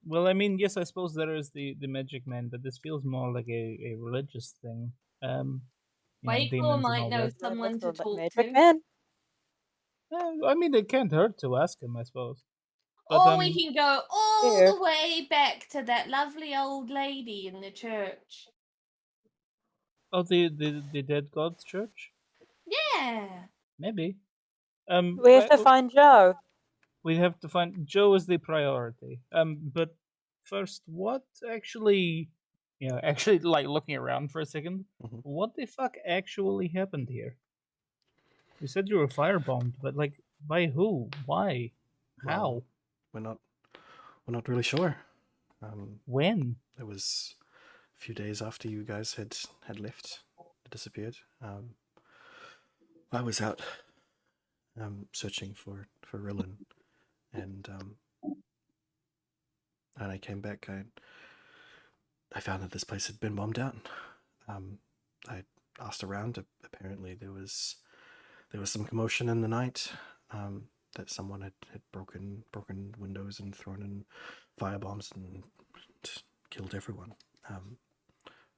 Well, I mean, yes, I suppose there is the magic man, but this feels more like a religious thing. Waco demons and might all know that. someone to talk Magic to. man. I mean, it can't hurt to ask him, I suppose. But Or we can go all Here. the way back to that lovely old lady in the church. oh, the dead god's church, Yeah. maybe. We have to find Joe. We have to find Joe is the priority. But first, what actually, actually, like looking around for a 2nd, Mhm. what the fuck actually happened here? You said you were firebombed, but like, by who? Why? How? Well, we're not really sure. When? It was a few days after you guys had left, it disappeared. I was out searching for Rillen, and I came back. I found that this place had been bombed out. I asked around. Apparently, there was some commotion in the night. That someone had broken windows and thrown in firebombs and killed everyone.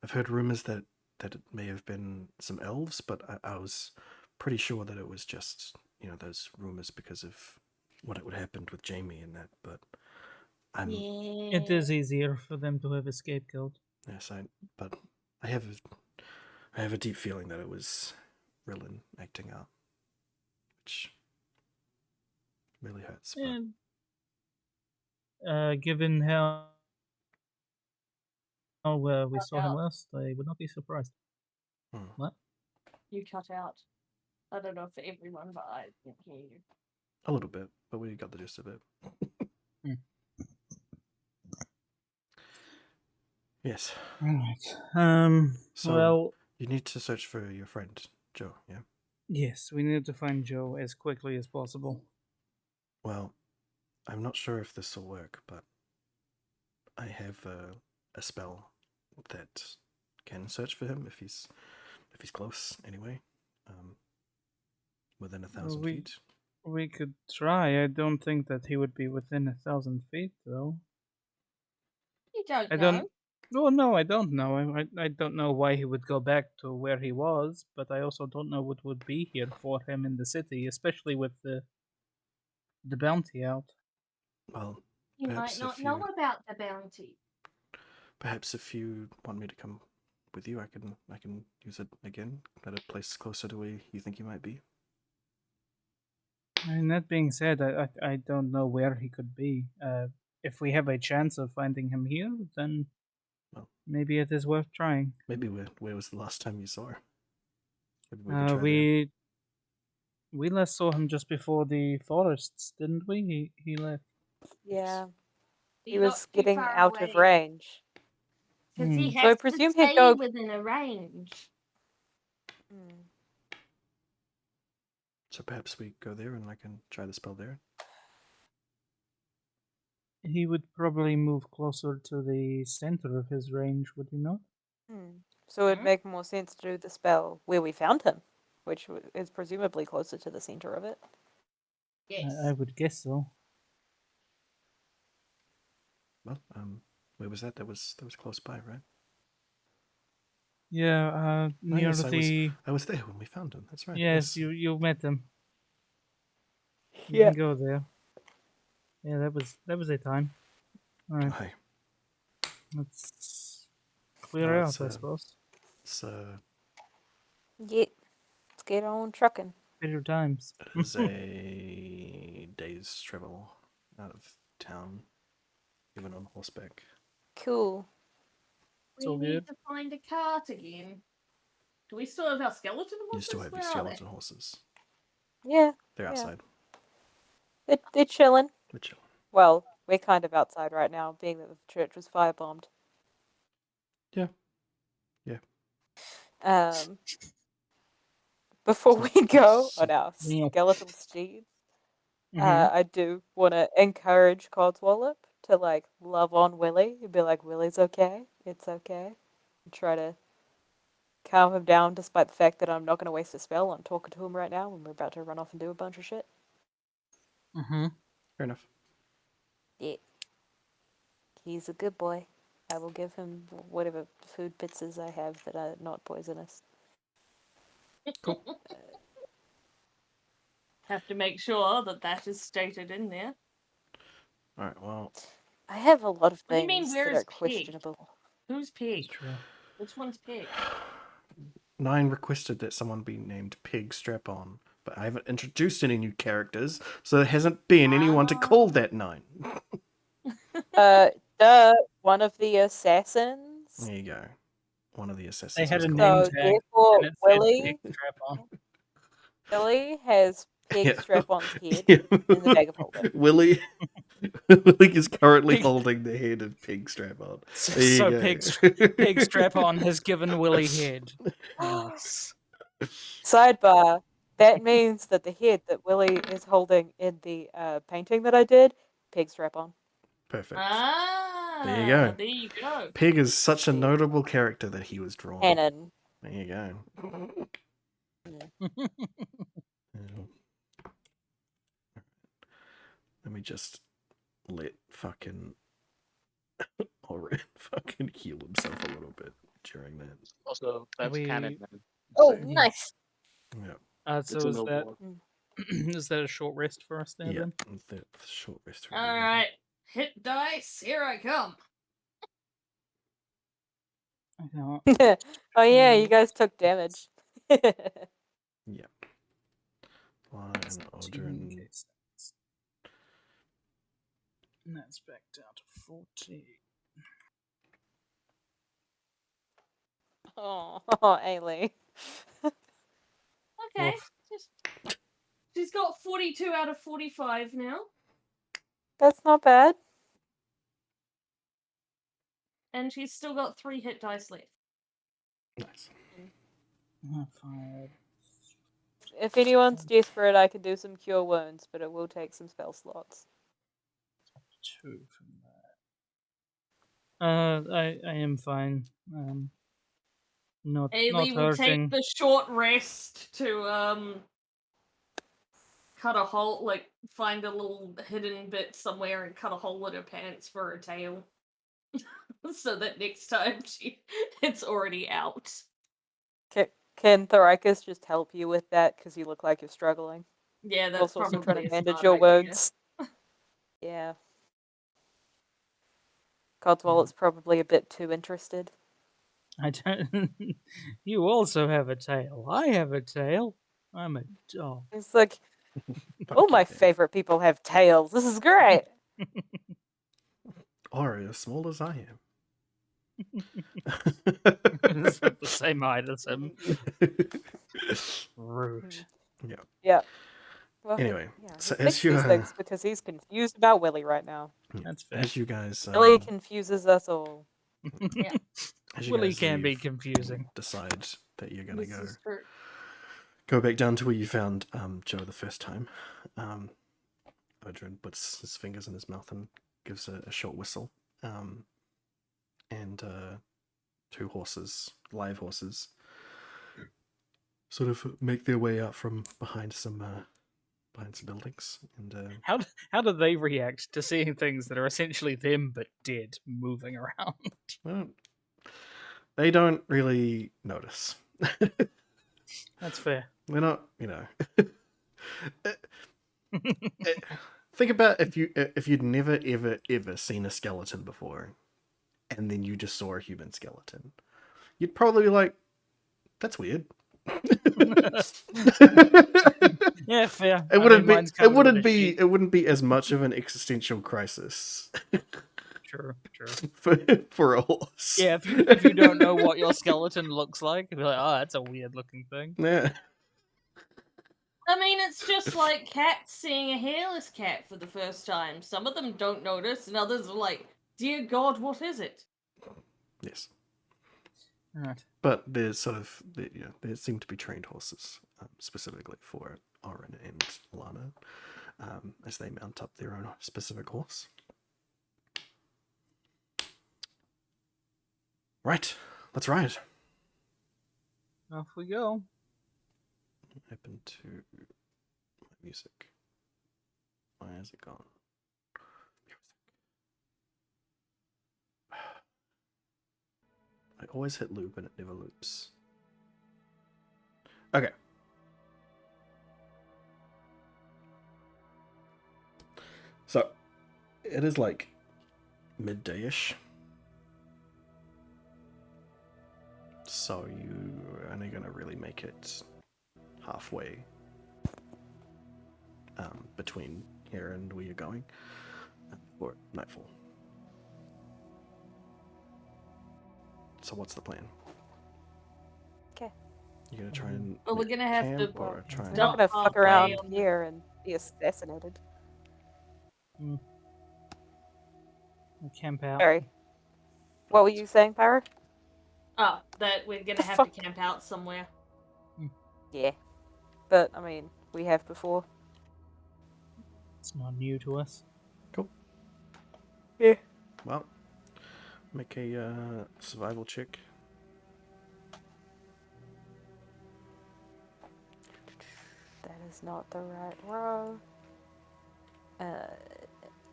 I've heard rumors that it may have been some elves, but I was pretty sure that it was just those rumors because of what would happened with Jamie and that. But It is easier for them to have a scapegoat. Yes, but I have a deep feeling that it was Rillen acting out, which really hurts. Given how we saw him last, I would not be surprised. What? You cut out. I don't know for everyone, but I didn't hear you. A little bit, but we got the gist of it. Yes. Alright. So well, you need to search for your friend Joe. Yeah. yes, we need to find Joe as quickly as possible. Well, I'm not sure if this will work, but I have a spell that can search for him if he's close. Anyway, within 1,000 feet. We could try. I don't think that he would be within 1,000 feet, though. You don't I know. don't. Oh no, I don't know. I don't know why he would go back to where he was, but I also don't know what would be here for him in the city, especially with the bounty out. Well, You might not know about the bounty. Perhaps if you want me to come with you, I can use it again at a place closer to where you think you might be. I mean, that being said, I don't know where he could be. If we have a chance of finding him here, then maybe it is worth trying. Maybe where was the last time you saw her? Maybe we could try there. We last saw him just before the forests, didn't we? He left. Yeah. He He got was too getting far out of away. range. Because he So I has to presume he'd stay go. within a range. So perhaps we go there and I can try the spell there. He would probably move closer to the center of his range, would he not? So it would make more sense to do the spell where we found him, which is presumably closer to the center of it. Yes. I would guess so. Well, where was that? That was close by, right? Yeah, near yes, the. I was there when we found him. That's right. Yes, you met him. You can go there. Yeah, that was their time. All right, Hey, let's clear Oh, out, it's, I suppose. it's Yeah, let's get on trucking. Better times. is a day's travel out of town, even on horseback. Cool. It's all We need good. to find a cart again. Do we still have our skeleton You horses? still have your Where are skeleton horses. Yeah, They're Yeah. outside. they're chilling. They're chilling. Well, we're kind of outside right now, being that the church was firebombed. Yeah. Before we go on our Yeah. skeleton steeds, Mhm. I do want to encourage Codswallop to like love on Willie and be like, Willie's okay, it's okay, and try to calm him down, despite the fact that I'm not going to waste a spell on talking to him right now when we're about to run off and do a bunch of shit. Mhm. Fair enough. Yeah, he's a good boy. I will give him whatever food pizzas I have that are not poisonous. Cool. Have to make sure that that is stated in there. All right. Well, I have a lot of What do you mean, things where that is are Pig? questionable. Who's Pig? That's true. Which one's Pig? 9 requested that someone be named Pig Strap-on, but I haven't introduced any new characters, so there hasn't been anyone to call that 9. One of the assassins. There you go. One of the assassins. They had was a called- name So tag, therefore, and it said Willie pig strap on. has Pig Yeah. Strap-on's head Yeah. in the bag of holding. Willie is currently holding the head of Pig Strap-on. There you So go. pig strap on has given Willie head. Nice. Sidebar. That means that the head that Willie is holding in the painting that I did, Pig Strap-on. Perfect. Ah, There you go. There you go. Pig is such a Yeah. notable character that he was drawn. Canon. There you go. Let me just let fucking Oren fucking heal himself a little bit during that. Also, that's canon. Man. Oh, So, nice. Yeah. it's So a is no that blow. is that a short rest for us there Yeah. then? The short rest. All right, hit dice. Here I come. I can't. Oh yeah, you guys took damage. Yeah. Lana and Aldrin. 2K6. And that's back down to 40. Oh, Ailey. Okay, Oof. she's got 42 out of 45 now, That's not bad. and she's still got 3 hit dice left. Nice. 5. If anyone's desperate, I can do some cure wounds, but it will take some spell slots. 2 from that. I am fine. Not Ailey will hurting. take the short rest to cut a hole, like find a little hidden bit somewhere and cut a hole in her pants for her tail, so that next time it's already out. Can Thoricus just help you with that because you look like you're struggling? Yeah, that's Also probably trying a to bandage smart your idea. wounds. Yeah. Codswallop's probably a bit too interested. I don't. You also have a tail. I have a tail. I'm a dog. He's like, all my favorite people have tails. This is great. Or as small as I am. It's like the same height as him. Rude. Yeah. Yeah. Well, Anyway, yeah, so he as thinks you, these things because he's confused about Willie right now. That's fair. as you guys, Willie confuses us all. Yeah. as you Willie guys can be leave, confusing. decide that you're gonna This is true. go back down to where you found Joe the first time. Odrin puts his fingers in his mouth and gives a short whistle. And 2 horses, live horses, sort of make their way out from behind some buildings. And How do they react to seeing things that are essentially them but dead moving around? well, they don't really notice. That's fair. They're not, Think about if you'd never ever seen a skeleton before, and then you just saw a human skeleton, you'd probably be like, "That's weird." Yeah, fair. It I wouldn't mean, be. mine's It covered wouldn't with be. shit. It wouldn't be as much of an existential crisis True, true. for a horse. Yeah, if you don't know what your skeleton looks like, you'll be like, oh, that's a weird looking thing. Yeah. I mean, it's just like cats seeing a hairless cat for the first time. Some of them don't notice, and others are like, "Dear God, what is it?" Yes. Right. But there's sort of there seem to be trained horses specifically for Oren and Lana as they mount up their own specific horse. Right, let's ride. Off we go. Open to my music. Why has it gone? Music. I always hit loop and it never loops. Okay. So, it is like midday-ish. So you're only going to really make it halfway between here and where you're going for nightfall. So what's the plan? Okay. You're going to try and Well, we're make gonna have camp to or try We're and... not gonna Dump fuck our around prey on- here and be assassinated. We'll camp out. Sorry. What were you saying, Pyro? Oh, that we're gonna The have fuck? to camp out somewhere. Yeah. But, I mean, we have before. It's not new to us. Cool. Yeah. Well, make a survival check. That is not the right row. There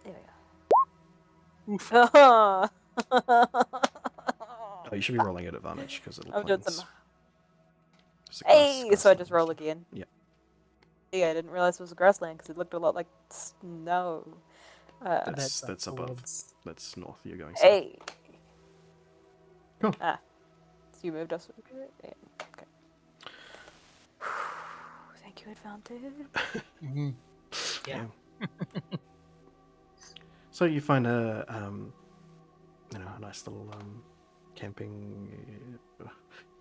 we go. Oof. Oh, you should be rolling at advantage because it'll I'm doing points. some. It's a grass- Hey! So I grassland just roll stuff. again. Yeah. Yeah, I didn't realize it was a grassland because it looked a lot like snow. That's above. towards- That's north. You're going south. Hey! Cool. Ah. So you moved us. Yeah. Okay. Thank you, advantage. Mhm. Yeah. So you find a a nice little camping.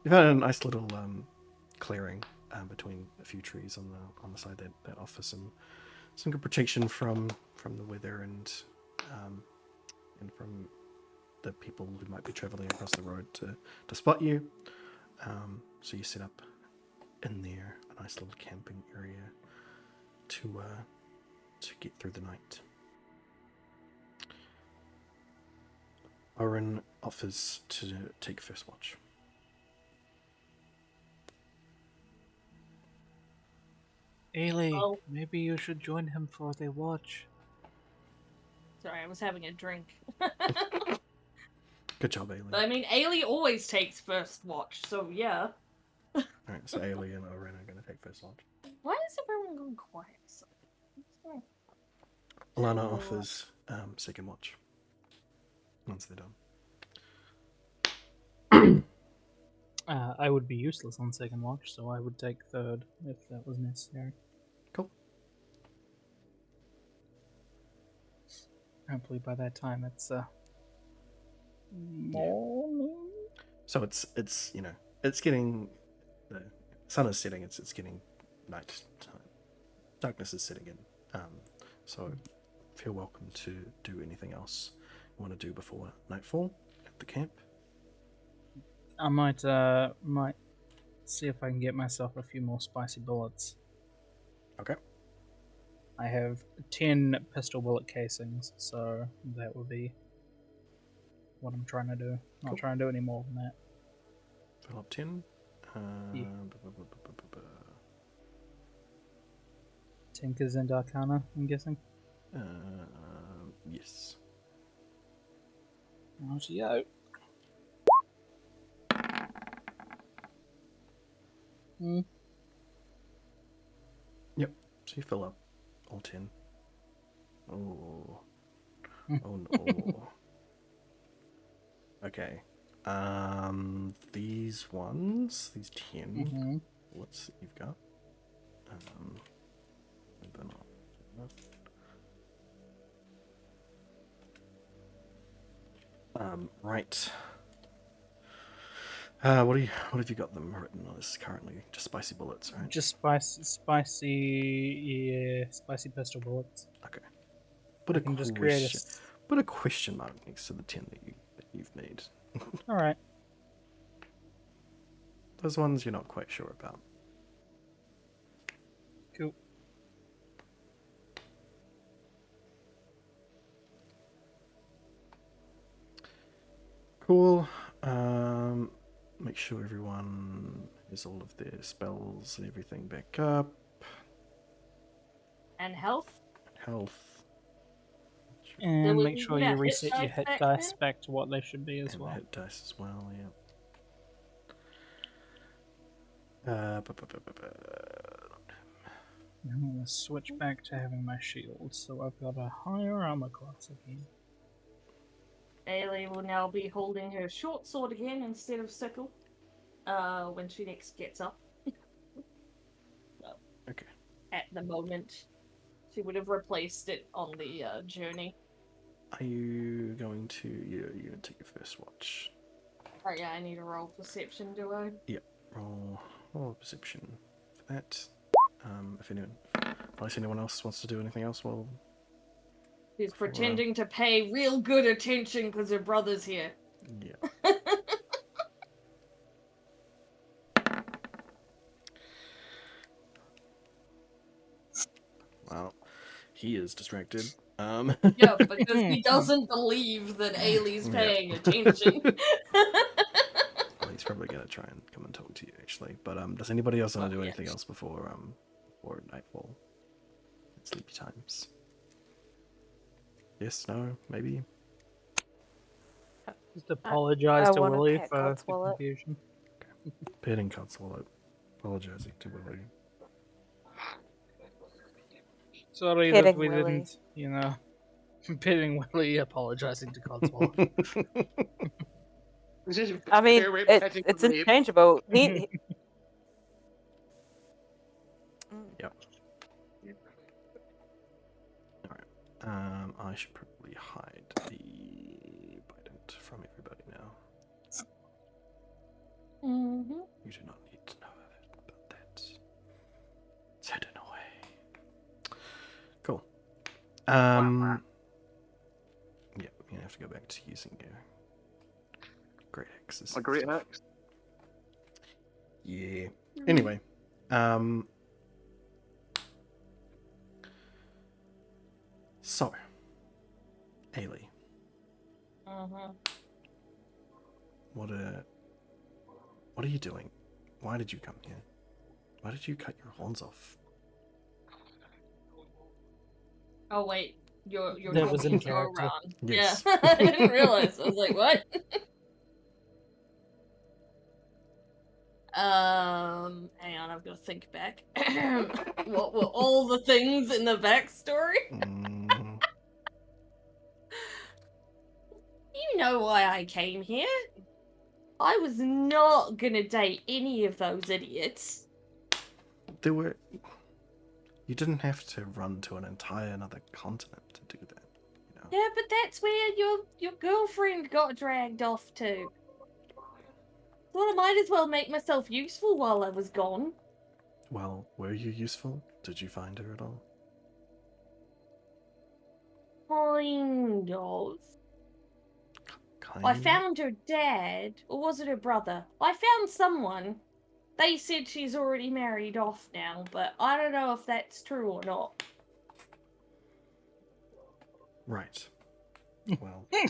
You found a nice little clearing between a few trees on the side that offer some good protection from the weather and from the people who might be traveling across the road to spot you. So you set up in there a nice little camping area to get through the night. Oren offers to take first watch. Ailey, Oh. maybe you should join him for the watch. Sorry, I was having a drink. Good job, Ailey. But I mean, Ailey always takes first watch, so yeah. Alright, so Ailey and Oren are going to take first watch. Why is everyone going quiet? Lana offers second watch. Once they're done. I would be useless on second watch, so I would take third if that was necessary. Cool. Hopefully by that time it's morning. So it's it's getting, the sun is setting. It's getting night time. Darkness is setting in. So feel welcome to do anything else you want to do before nightfall at the camp. I might see if I can get myself a few more spicy bullets. Okay. I have 10 pistol bullet casings, so that would be what I'm trying to do. Not Cool. trying to do any more than that. Fill up 10. Yeah. 10 and Arcana, I'm guessing. Yes. Rightio. Yep. So you fill up All 10. Oh. Oh no. Okay. These ones, these 10. Mm-hmm. What's you've got? They're not. Right. What have you got them written on this currently? Just spicy bullets, right? Just spicy pistol bullets. Okay. I can just create a. Put a question mark next to the 10 that you've made. All right. Those ones you're not quite sure about. Cool. Cool. Make sure everyone has all of their spells and everything back up. And health. Health. And we make sure get you hit reset your dice hit back dice then? back to what they should be as And well. hit dice as well, yeah. I'm going to switch back to having my shield, so I've got a higher armor class again. Ailey will now be holding her short sword again instead of sickle. When she next gets up. Okay. At the moment, she would have replaced it on the journey. Are you going to... You're going to take your first watch. Oh yeah, I need a roll perception, do I? Yep. Roll perception for that. If anyone... Unless anyone else wants to do anything else, well... She's pretending to pay real good attention because her brother's here. Yeah. Well, he is distracted. Yeah, because he doesn't believe that Ailey's paying attention. Well, he's probably gonna try and come and talk to you, actually. But does anybody else want to do anything else before nightfall? Sleepy times. Yes, no, maybe. Just apologize to wanna Willie pet for the Codswallop. confusion. Petting Codswallop. Apologizing to Willie. Sorry that Petting we Willie. didn't, pitting Willie, apologizing to Codswallop. I mean, it's interchangeable. He Yep. Alright. I should probably hide the bident from everybody now. Mm-hmm. You do not need to know about that. It's hidden away. Cool. Yeah, you're gonna have to go back to using your great axes. A great axe. Yeah. Anyway, so, Ailey, Mm-hmm. what are you doing? Why did you come here? Why did you cut your horns off? Oh wait, you're That was talking in to character. Iran. Yes. Yeah, I didn't realize. I was like, what? Hang on, I've got to think back. What were all the things in the backstory? You know why I came here. I was not gonna date any of those idiots. You didn't have to run to an entire another continent to do that, you know? Yeah, but that's where your girlfriend got dragged off to. So I might as well make myself useful while I was gone. Well, were you useful? Did you find her at all? Kind of. Kind I of? found her dad, or was it her brother? I found someone. They said she's already married off now, but I don't know if that's true or not. Right. Well. I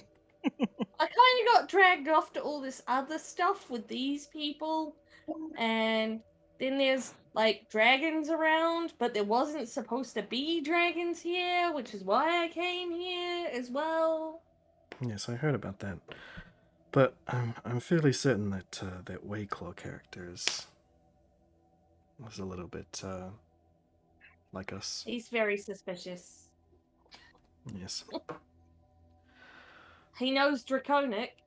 kind of got dragged off to all this other stuff with these people, and then there's like dragons around, but there wasn't supposed to be dragons here, which is why I came here as well. Yes, I heard about that. But I'm fairly certain that that Wayclaw character was a little bit like us. He's very suspicious. Yes. He knows Draconic.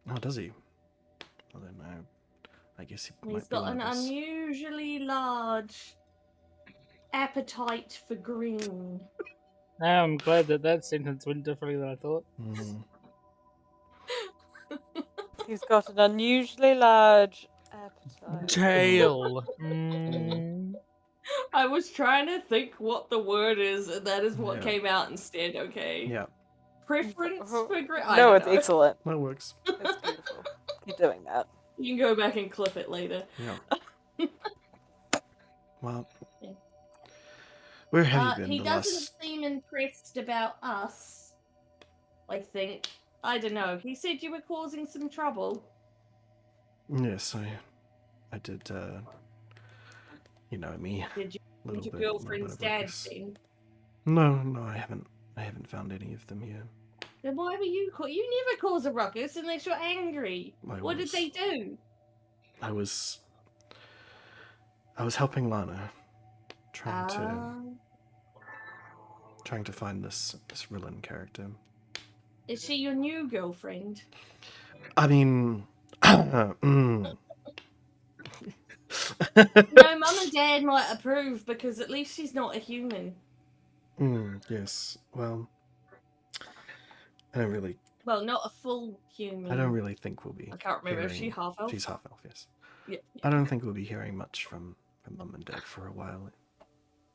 Oh, does he? Well, then I guess he He's might be got one an of us. unusually large appetite for green. I'm glad that sentence went differently than I thought. Mm. He's got an unusually large appetite. Tail. I was trying to think what the word is, and that is what Yeah. came out instead, okay? Yeah, Preference for green? No, it's excellent. that works. It's beautiful. Keep doing that. You can go back and clip it later. Yeah. Well, Yeah. where have you been He the doesn't last? seem impressed about us, I think. I don't know. He said you were causing some trouble. Yes, I did. You know me. Did you Little and your bit, girlfriend's little bit of dad ruckus. seen? No, I haven't. I haven't found any of them here. Then why were you You never cause a ruckus unless you're angry. What did they do? I was helping Lana, trying to find this Rillen character. Is she your new girlfriend? I mean, No, Mum and Dad might approve because at least she's not a human. yes. Well, I don't really. Well, not a full human. I don't really think we'll be. I can't remember. Is she hearing- half elf? She's half elf. Yes. Yeah. I don't think we'll be hearing much from Mum and Dad for a while.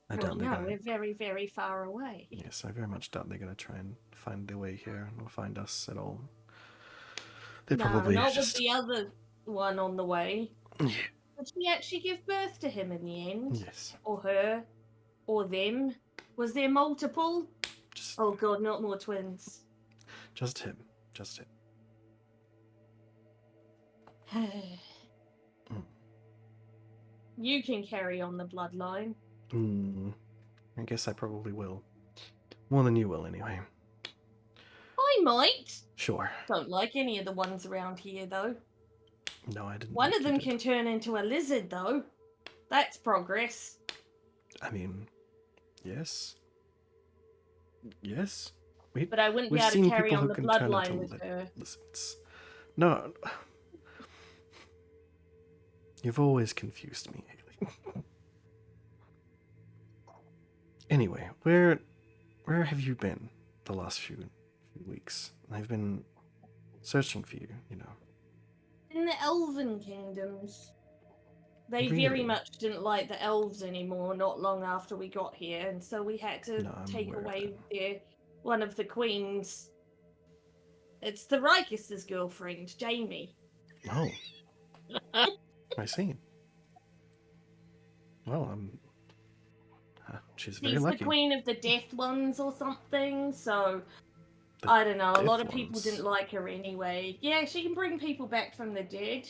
I Well, doubt they're no, gonna. we're very, very far away. Yes, I very much doubt they're gonna try and find their way here or find us at all. They're probably not just. with the other one on the way. Yeah. Did she actually give birth to him in the end? Yes. Or her? Or them? Was there multiple? Just. Oh god, not more twins. Just him. Just him. You can carry on the bloodline. I guess I probably will. More than you will, anyway. I might. Sure. Don't like any of the ones around here, though. No, I didn't. One think of you them did. can turn into a lizard, though. That's progress. I mean, yes. Yes. But I wouldn't be We've able to seen carry people on who the can turn bloodline into with her. lizards. No. You've always confused me, Haley. Anyway, where have you been the last few weeks? I've been searching for you, you know. In the Elven Kingdoms. They very Really? much didn't like the elves anymore not long after we got here, and so we had to No, I'm take aware of away one of the queens. It's the Rikis's girlfriend, Jamie. Oh. I see. Well, she's very She's lucky. the queen of the death ones or something, so I don't know. A lot of people didn't like her anyway. Yeah, she can bring people back from the dead.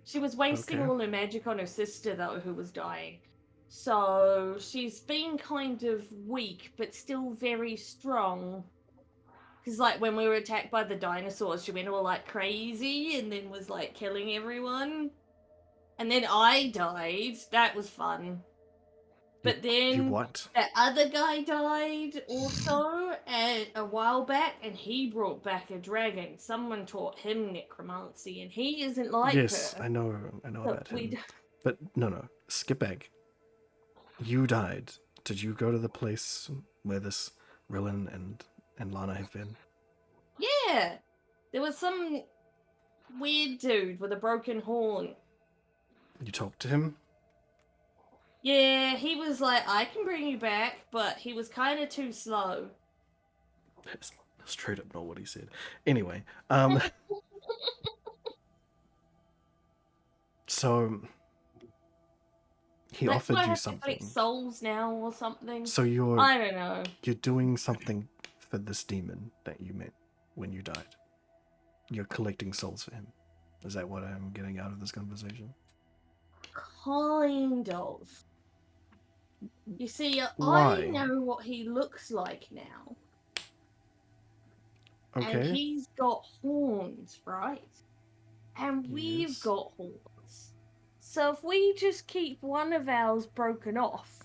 She was wasting Okay. all her magic on her sister, though, who was dying. So she's been kind of weak, but still very strong. Because, like, when we were attacked by the dinosaurs, she went all, like, crazy and then was, like, killing everyone. And then I died. That was fun. But then You what? that other guy died also a while back, and he brought back a dragon. Someone taught him necromancy, and he isn't like Yes, her. I know So about him. But no, skip back. You died. Did you go to the place where this Rillen and Lana have been? Yeah, there was some weird dude with a broken horn. You talked to him? Yeah, he was like, I can bring you back, but he was kind of too slow. That's straight up not what he said. Anyway, so he That's offered why I you have to something. collect souls now or something. So you're I don't know. You're doing something for this demon that you met when you died. You're collecting souls for him. Is that what I'm getting out of this conversation? Kind of. You see, Why? I know what he looks like now. Okay. And he's got horns, right? And we've Yes. got horns. So if we just keep one of ours broken off,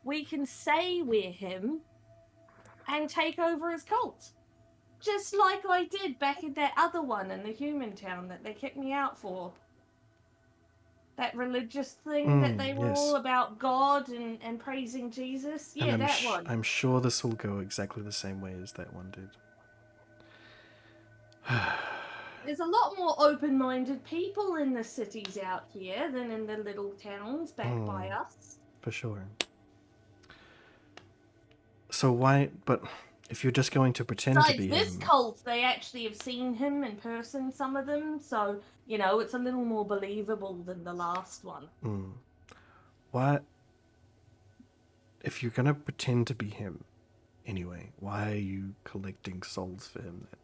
we can say we're him and take over his cult. Just like I did back in that other one in the human town that they kicked me out for. That religious thing that they were yes. all about God and praising Jesus. Yeah, And that one. I'm sure this will go exactly the same way as that one did. There's a lot more open-minded people in the cities out here than in the little towns back by us. For sure. So why? But if you're just going to pretend Besides to be this him, cult, they actually have seen him in person, some of them, so, you know, it's a little more believable than the last one. why? If you're gonna pretend to be him, anyway, why are you collecting souls for him then?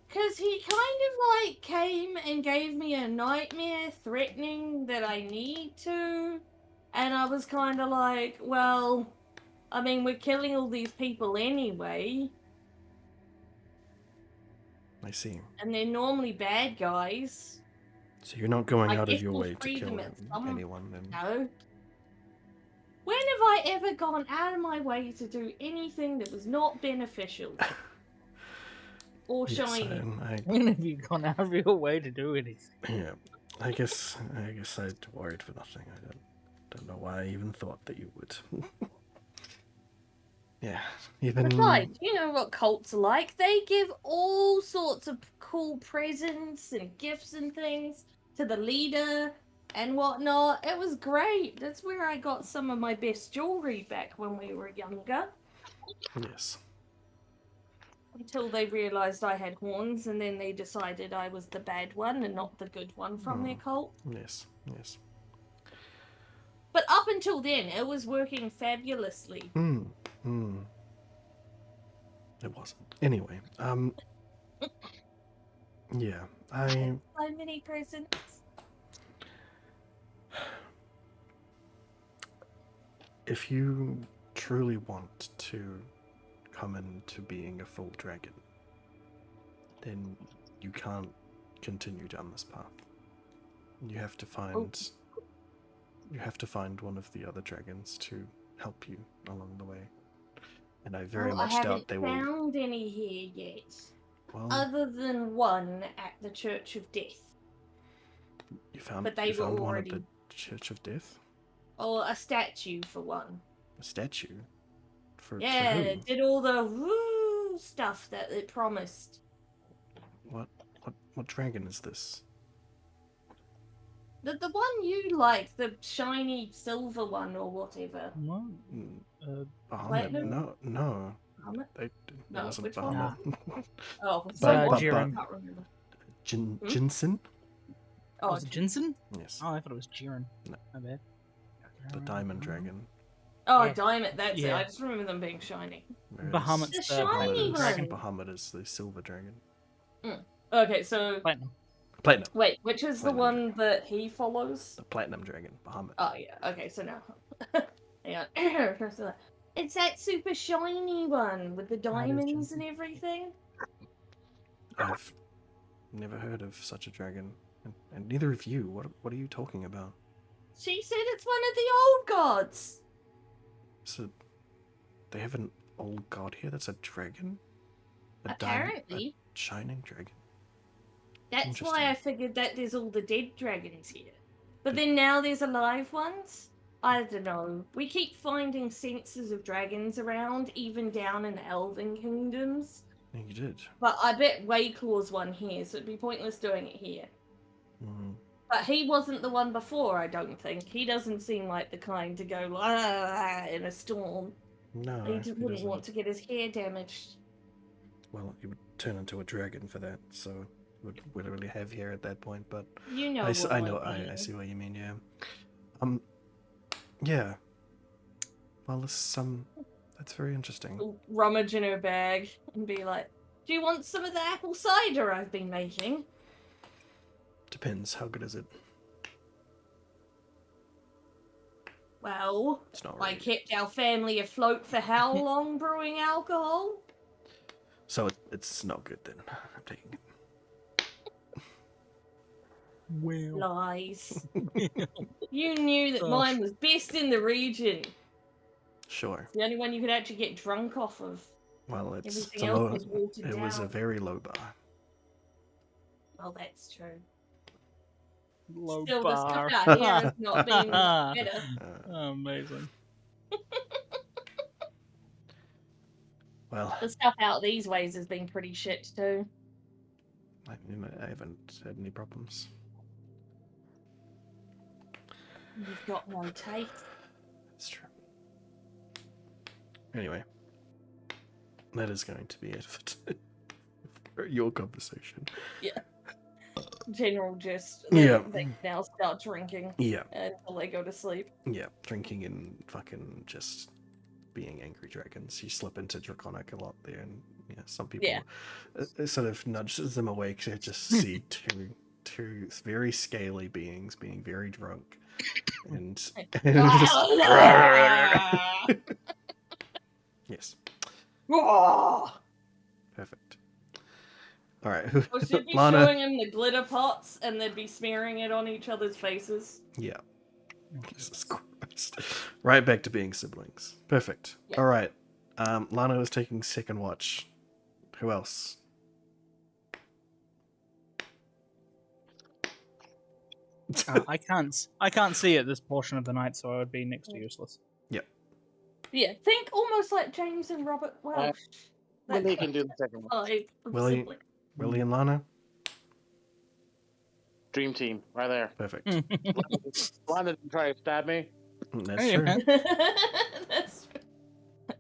Because he kind of, like, came and gave me a nightmare threatening that I need to, and I was kind of like, well, I mean, we're killing all these people anyway, I see. and they're normally bad guys. So you're not going I out of guess your we'll way to free kill them at some- anyone then? No. When have I ever gone out of my way to do anything that was not beneficial? Or Yes, shiny? When have you gone out of your way to do anything? yeah. I guess I worried for nothing. I don't know why I even thought that you would. Yeah, even. Besides, you know what cults are like. They give all sorts of cool presents and gifts and things to the leader and whatnot. It was great. That's where I got some of my best jewelry back when we were younger. Yes. Until they realized I had horns, and then they decided I was the bad one and not the good one from their cult. Yes. Yes. But up until then, it was working fabulously. It wasn't. Anyway, yeah, So many presents. if you truly want to come into being a full dragon, then you can't continue down this path. You have to find one of the other dragons to help you along the way. And I very much doubt they will. I haven't found any here yet. Well, Other than one at the Church of Death. you found one at the Church of Death? Or a statue for one. A statue? For Yeah, who? it did all the woo stuff that it promised. What dragon is this? The one you like, the shiny silver one or whatever. What? Bahamut? Platinum? No. Bahamut? It No, wasn't which one? Bahamut. Oh, Jiren. I can't remember. Jinsen? Oh, was it Jinsen? Yes. Oh, I thought it was Jiren. No. My bad. The diamond dragon. Oh, Yeah. Diamond, that's it. Yeah. I just remember them being shiny. Whereas Bahamut's The the shiny dragon. one. Bahamut is the silver dragon. Okay, so Platinum. Platinum. wait, which is the Platinum one that he follows? The platinum dragon. Bahamut. Oh yeah, okay, so now. Hang on. It's that super shiny one with the diamonds and everything. I've never heard of such a dragon. And neither of you. What are you talking about? She said it's one of the old gods. So they have an old god here that's a dragon? Apparently. A shining dragon. That's why I figured that there's all the dead dragons here. But then now there's alive ones? I don't know. We keep finding senses of dragons around, even down in the elven kingdoms. Yeah, you did. But I bet Wayclaw's one here, so it'd be pointless doing it here. Mm. But he wasn't the one before, I don't think. He doesn't seem like the kind to go in a storm. No, He he wouldn't doesn't. want to get his hair damaged. Well, he would turn into a dragon for that, so would really have hair at that point. But You know I what know. I mean. I see what you mean. Yeah. Yeah. Well, that's very interesting. Rummage in her bag and be like, "Do you want some of the apple cider I've been making?" Depends. How good is it? Well, It's not I really. kept our family afloat for how long brewing alcohol? So it's not good then. I'm taking it. Well. Lies. You knew that mine was best in the region. Sure. It's the only one you could actually get drunk off of. Well, it's Everything a else low. was watered It was a down. very low bar. Well, that's true. Low Still, the stuff bar. out here has not been better. Amazing. Well, The stuff out these ways has been pretty shit too. I haven't had any problems. You've got no taste. It's true. Anyway, that is going to be it for your conversation. General gist. Yeah. They now start drinking Yeah. until they go to sleep. Yeah. Drinking and fucking just being angry dragons. You slip into Draconic a lot there, and yeah, some people it sort of nudges them away because they just see two very scaly beings being very drunk. And just... Yes. Perfect. All right. Or should be Lana. showing them the glitter pots and they'd be smearing it on each other's faces. Yeah. Jesus Christ. Right back to being siblings. Perfect. Yeah. All right. Lana is taking second watch. Who else? I can't see at this portion of the night, so I would be next to useless. Yeah, think almost like James and Robert Welsh. Willie can do the second one. Willie and Lana? Dream team, right there. Perfect. Lana didn't try to stab me. That's Hey, true. man. That's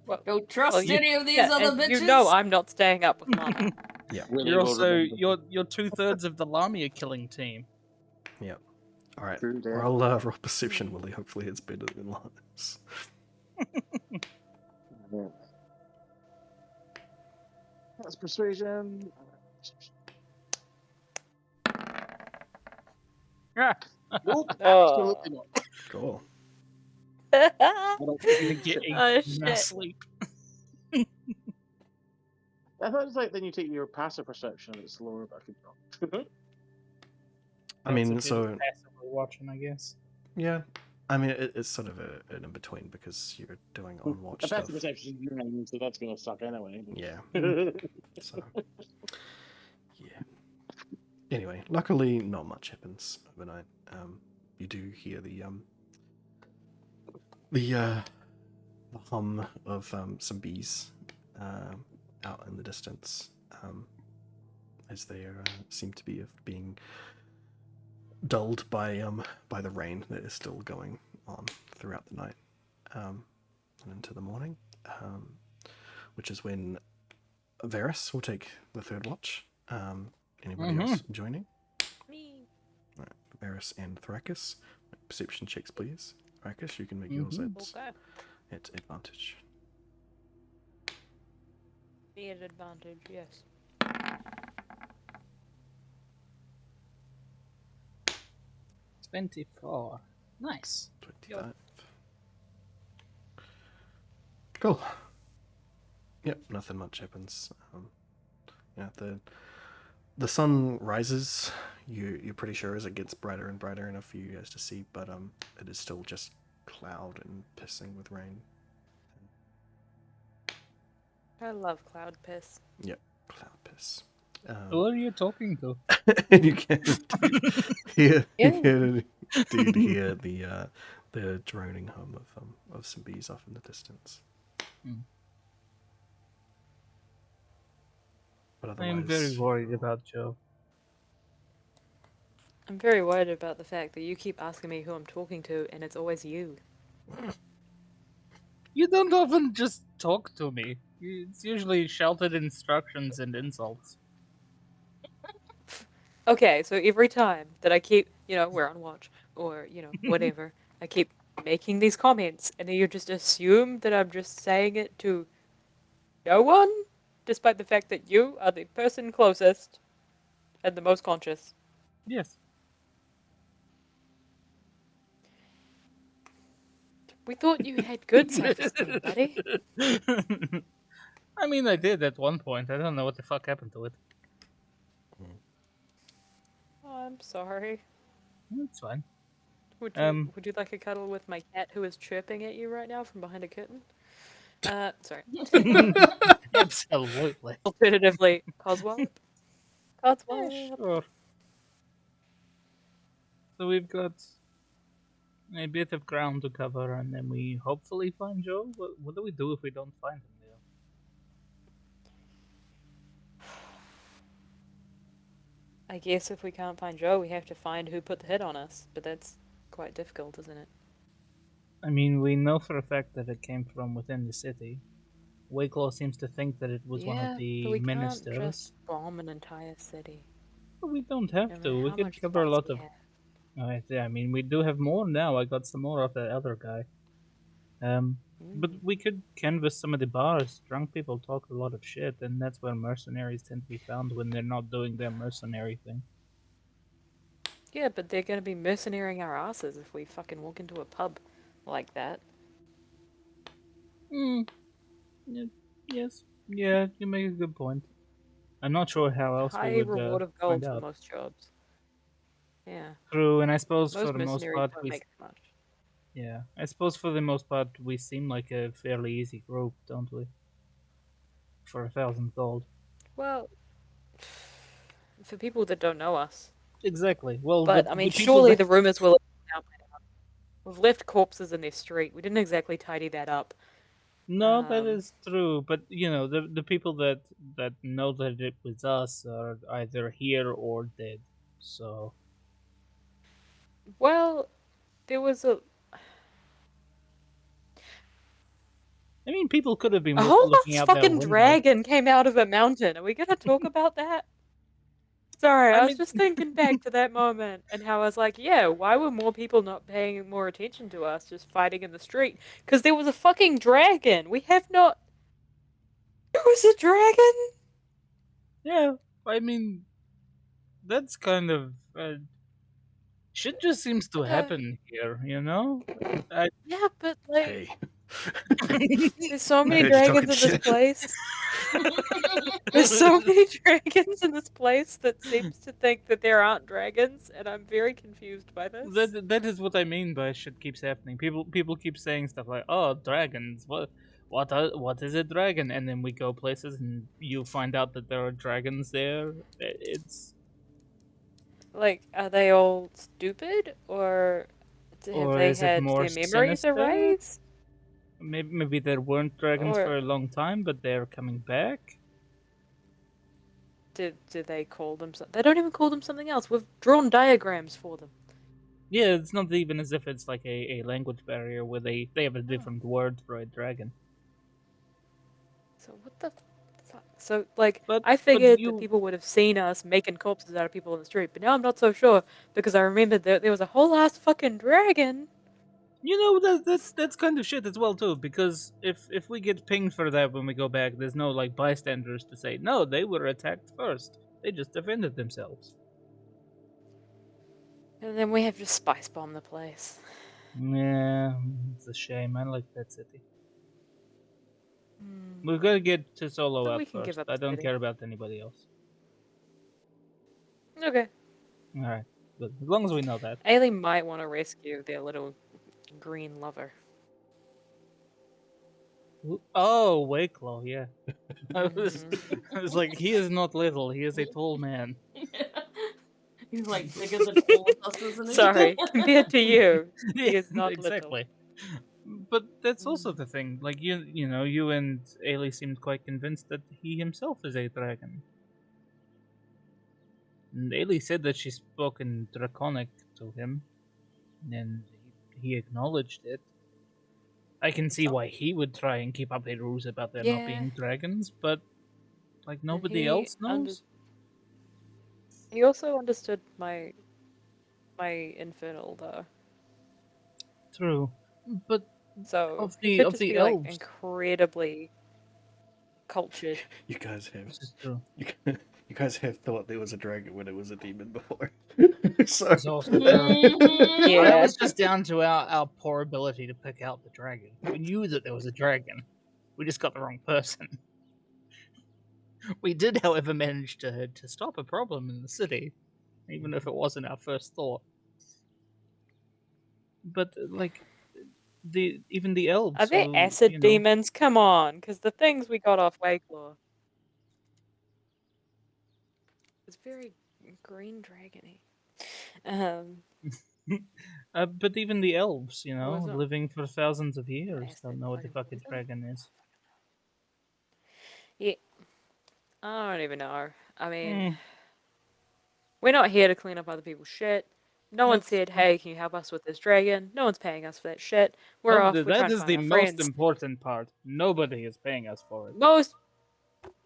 true. Don't trust any of these Yeah, other and bitches. you know I'm not staying up with Lana. Yeah. Willie You're will also remember. you're 2/3 of the Lamia killing team. Yeah. All right. True that. Roll perception, Willie. Hopefully it's better than Lana's. Yeah. That's persuasion. Yeah. Nope, Oh. absolutely not. Cool. Getting Oh, shit. sleep. I thought it was like then you take your passive perception and it's lower, but I could not. I mean, That's a so bit passively watching, I guess. yeah. I mean, it's sort of an in between because you're doing on watch A stuff. passive perception is 9, so that's gonna suck anyway. Yeah. So, yeah. Anyway, luckily not much happens overnight. You do hear the hum of some bees out in the distance, as they seem to be being dulled by the rain that is still going on throughout the night and into the morning, which is when Varys will take the third watch. Anybody else joining? Me. All right, Varys and Thrakus. Perception checks, please. Thrakus, you can make yours Okay. at advantage. Be at advantage, yes. 24. Nice. 25. Cool. Yep, nothing much happens. Yeah, the sun rises. You're pretty sure as it gets brighter and brighter enough for you guys to see, but it is still just cloud and pissing with rain. I love cloud piss. Yep, cloud piss. Who are you talking to? And you can hear, Yeah. indeed hear the droning hum of some bees off in the distance. But otherwise, I'm very worried about Joe. I'm very worried about the fact that you keep asking me who I'm talking to, and it's always you. You don't often just talk to me. It's usually shouted instructions and insults. Okay, so every time that I keep, we're on watch, or, whatever, I keep making these comments, and then you just assume that I'm just saying it to no one, despite the fact that you are the person closest and the most conscious. Yes. We thought you had good self-esteem, buddy. I mean, I did at one point. I don't know what the fuck happened to it. Oh, I'm sorry. That's fine. Would you like a cuddle with my cat who is chirping at you right now from behind a curtain? Sorry. Absolutely. Alternatively, Coswell. Yeah, Coswell. sure. So we've got a bit of ground to cover, and then we hopefully find Joe. What do we do if we don't find him there? I guess if we can't find Joe, we have to find who put the hit on us. But that's quite difficult, isn't it? I mean, we know for a fact that it came from within the city. Waklaw seems to think that it was one of Yeah, the but we can't ministers. just bomb an entire city. But we don't have No to. matter We how could much cover a spice lot we of. have. Alright, yeah, I mean, we do have more now. I got some more of the other guy. But we could canvass some of the bars. Drunk people talk a lot of shit, and that's where mercenaries tend to be found when they're not doing their mercenary thing. Yeah, but they're gonna be mercenarying our asses if we fucking walk into a pub like that. Yes. Yeah, you make a good point. I'm not sure how else we High would reward of find gold for out. most jobs. Yeah. True, and I suppose for Most the most mercenaries part, don't make that much. yeah, I suppose for the most part, we seem like a fairly easy group, don't we? For 1,000 gold. Well, for people that don't know us. Exactly. Well, But, I mean, the people surely that the rumors will have out by now. We've left corpses in their street. We didn't exactly tidy that up. No, that is true. But you know, the people that know that it was us are either here or dead. So Well, there was a I mean, people could have been whole looking ass out their fucking window. dragon came out of a mountain. Are we gonna talk about that? Sorry, I I was mean- just thinking back to that moment and how I was like, yeah, why were more people not paying more attention to us, just fighting in the street? Because there was a fucking dragon. We have not. There was a dragon. Yeah, I mean, that's kind of shit. Just seems to happen here, you know. Yeah, but like, Hey. there's so I many heard you talking dragons in this shit. place. There's so many dragons in this place that seems to think that there aren't dragons, and I'm very confused by this. That is what I mean by shit keeps happening. People keep saying stuff like, "Oh, dragons! What is a dragon?" And then we go places and you find out that there are dragons there. It's Like, are they all stupid, or have or they is it had more their memories sinister? erased? Maybe there weren't dragons Or for a long time, but they're coming back. do they call them something? They don't even call them something else. We've drawn diagrams for them. Yeah, it's not even as if it's like a language barrier where they have a Oh. different word for a dragon. So what the fuck? So, like, But I figured you that people would have seen us making corpses out of people in the street, but now I'm not so sure because I remembered that there was a whole ass fucking dragon. You know that's kind of shit as well too, because if we get pinged for that when we go back, there's no like bystanders to say no, they were attacked first. They just defended themselves. And then we have to spice bomb the place. Yeah, it's a shame. I like that city. Hmm. We've got to get to solo But out we can give first. up I the don't city. care about anybody else. Okay. All right, good. As long as we know that. Ailey might want to rescue their little green lover. Oh, Waklaw, yeah. Mhm. I was like, he is not little. He is a tall man. He's like bigger than all of us, isn't he? Sorry, compared to you, he Yeah, is not exactly. But that's also the thing. Like you know, you and Ailey seemed quite convinced that he himself is a dragon. And Ailey said that she spoke in Draconic to him, and he acknowledged it. I can see why he would try and keep up a ruse about there not Yeah. being dragons, but like little. nobody else knows. He also understood my infernal though. True, but So of he the could of just the be elves, like incredibly cultured. You guys have this is true. you guys have thought there was a dragon when it was a demon before. So It's also true. Mhm. Yeah. That was just down to our poor ability to pick out the dragon. We knew that there was a dragon. We just got the wrong person. We did, however, manage to stop a problem in the city, even if it wasn't our first thought. but like even the elves Are they who, acid demons? Come on, because the things we got off Wakelaw. It's very green dragony. But even the elves, Well, it's not living for thousands of years, acid don't know what the fuck a poison. dragon is. Yeah. I don't even know. I mean, Mm, we're not here to clean up other people's shit. No one that's said, hey, can you help us with this dragon? No one's paying us for that shit. We're well, off. We're that trying to is find the our most friends. important part. Nobody is paying us for it. No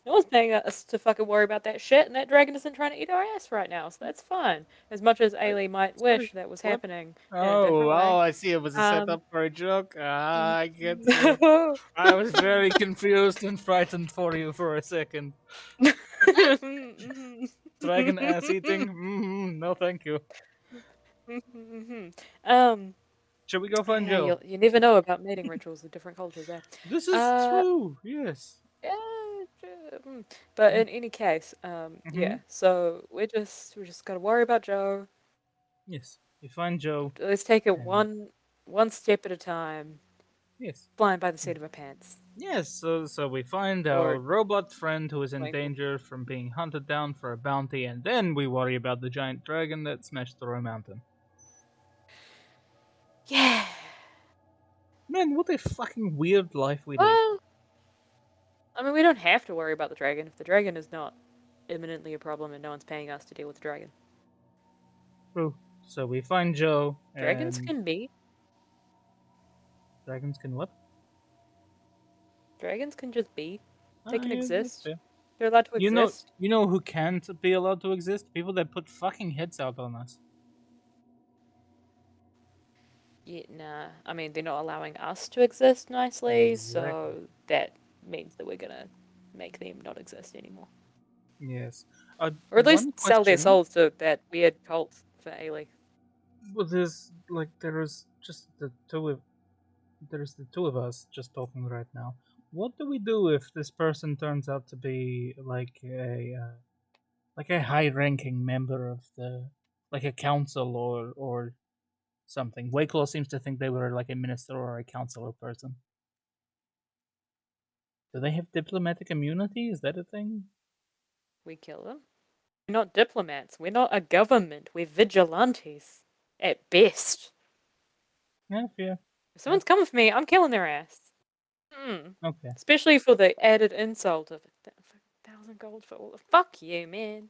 one's paying us to fucking worry about that shit, and that dragon isn't trying to eat our ass right now, so that's fine. As much as Ailey might wish that was What? happening in a different way. I see. It was a setup for a joke. I get you. No. I was very confused and frightened for you for a second. Dragon ass eating? No, thank you. Shall we go find Joe? You never know about mating rituals with different cultures, eh? This is true. Yes. Yeah, true. But in any case, yeah. So we just gotta worry about Joe. Yes. We find Joe. Let's take it and- one step at a time. Yes. Flying by the seat of our pants. Yes. So we find Or our robot friend who is in twinkle. danger from being hunted down for a bounty, and then we worry about the giant dragon that smashed through a mountain. Yeah. Man, what a fucking weird life we live. Well, I mean, we don't have to worry about the dragon if the dragon is not imminently a problem and no one's paying us to deal with the dragon. True. So we find Joe. Dragons and can be. Dragons can what? Dragons can just be. They can Yeah, that's exist. fair. They're allowed to exist. You know who can't be allowed to exist? People that put fucking hits out on us. Yeah, nah. I mean, they're not allowing us to exist nicely, Exactly. so that means that we're gonna make them not exist anymore. Yes. Or at least one sell their question, souls to that weird cult for Ailey. Well, there's the two of us just talking right now. What do we do if this person turns out to be like a high-ranking member of like a council or something? Wakelaw seems to think they were like a minister or a councilor person. Do they have diplomatic immunity? Is that a thing? We kill them. We're not diplomats. We're not a government. We're vigilantes. At best. Yeah, fair. If someone's coming for me, I'm killing their ass. Okay. Especially for the added insult of 1,000 gold for all. Fuck you, man.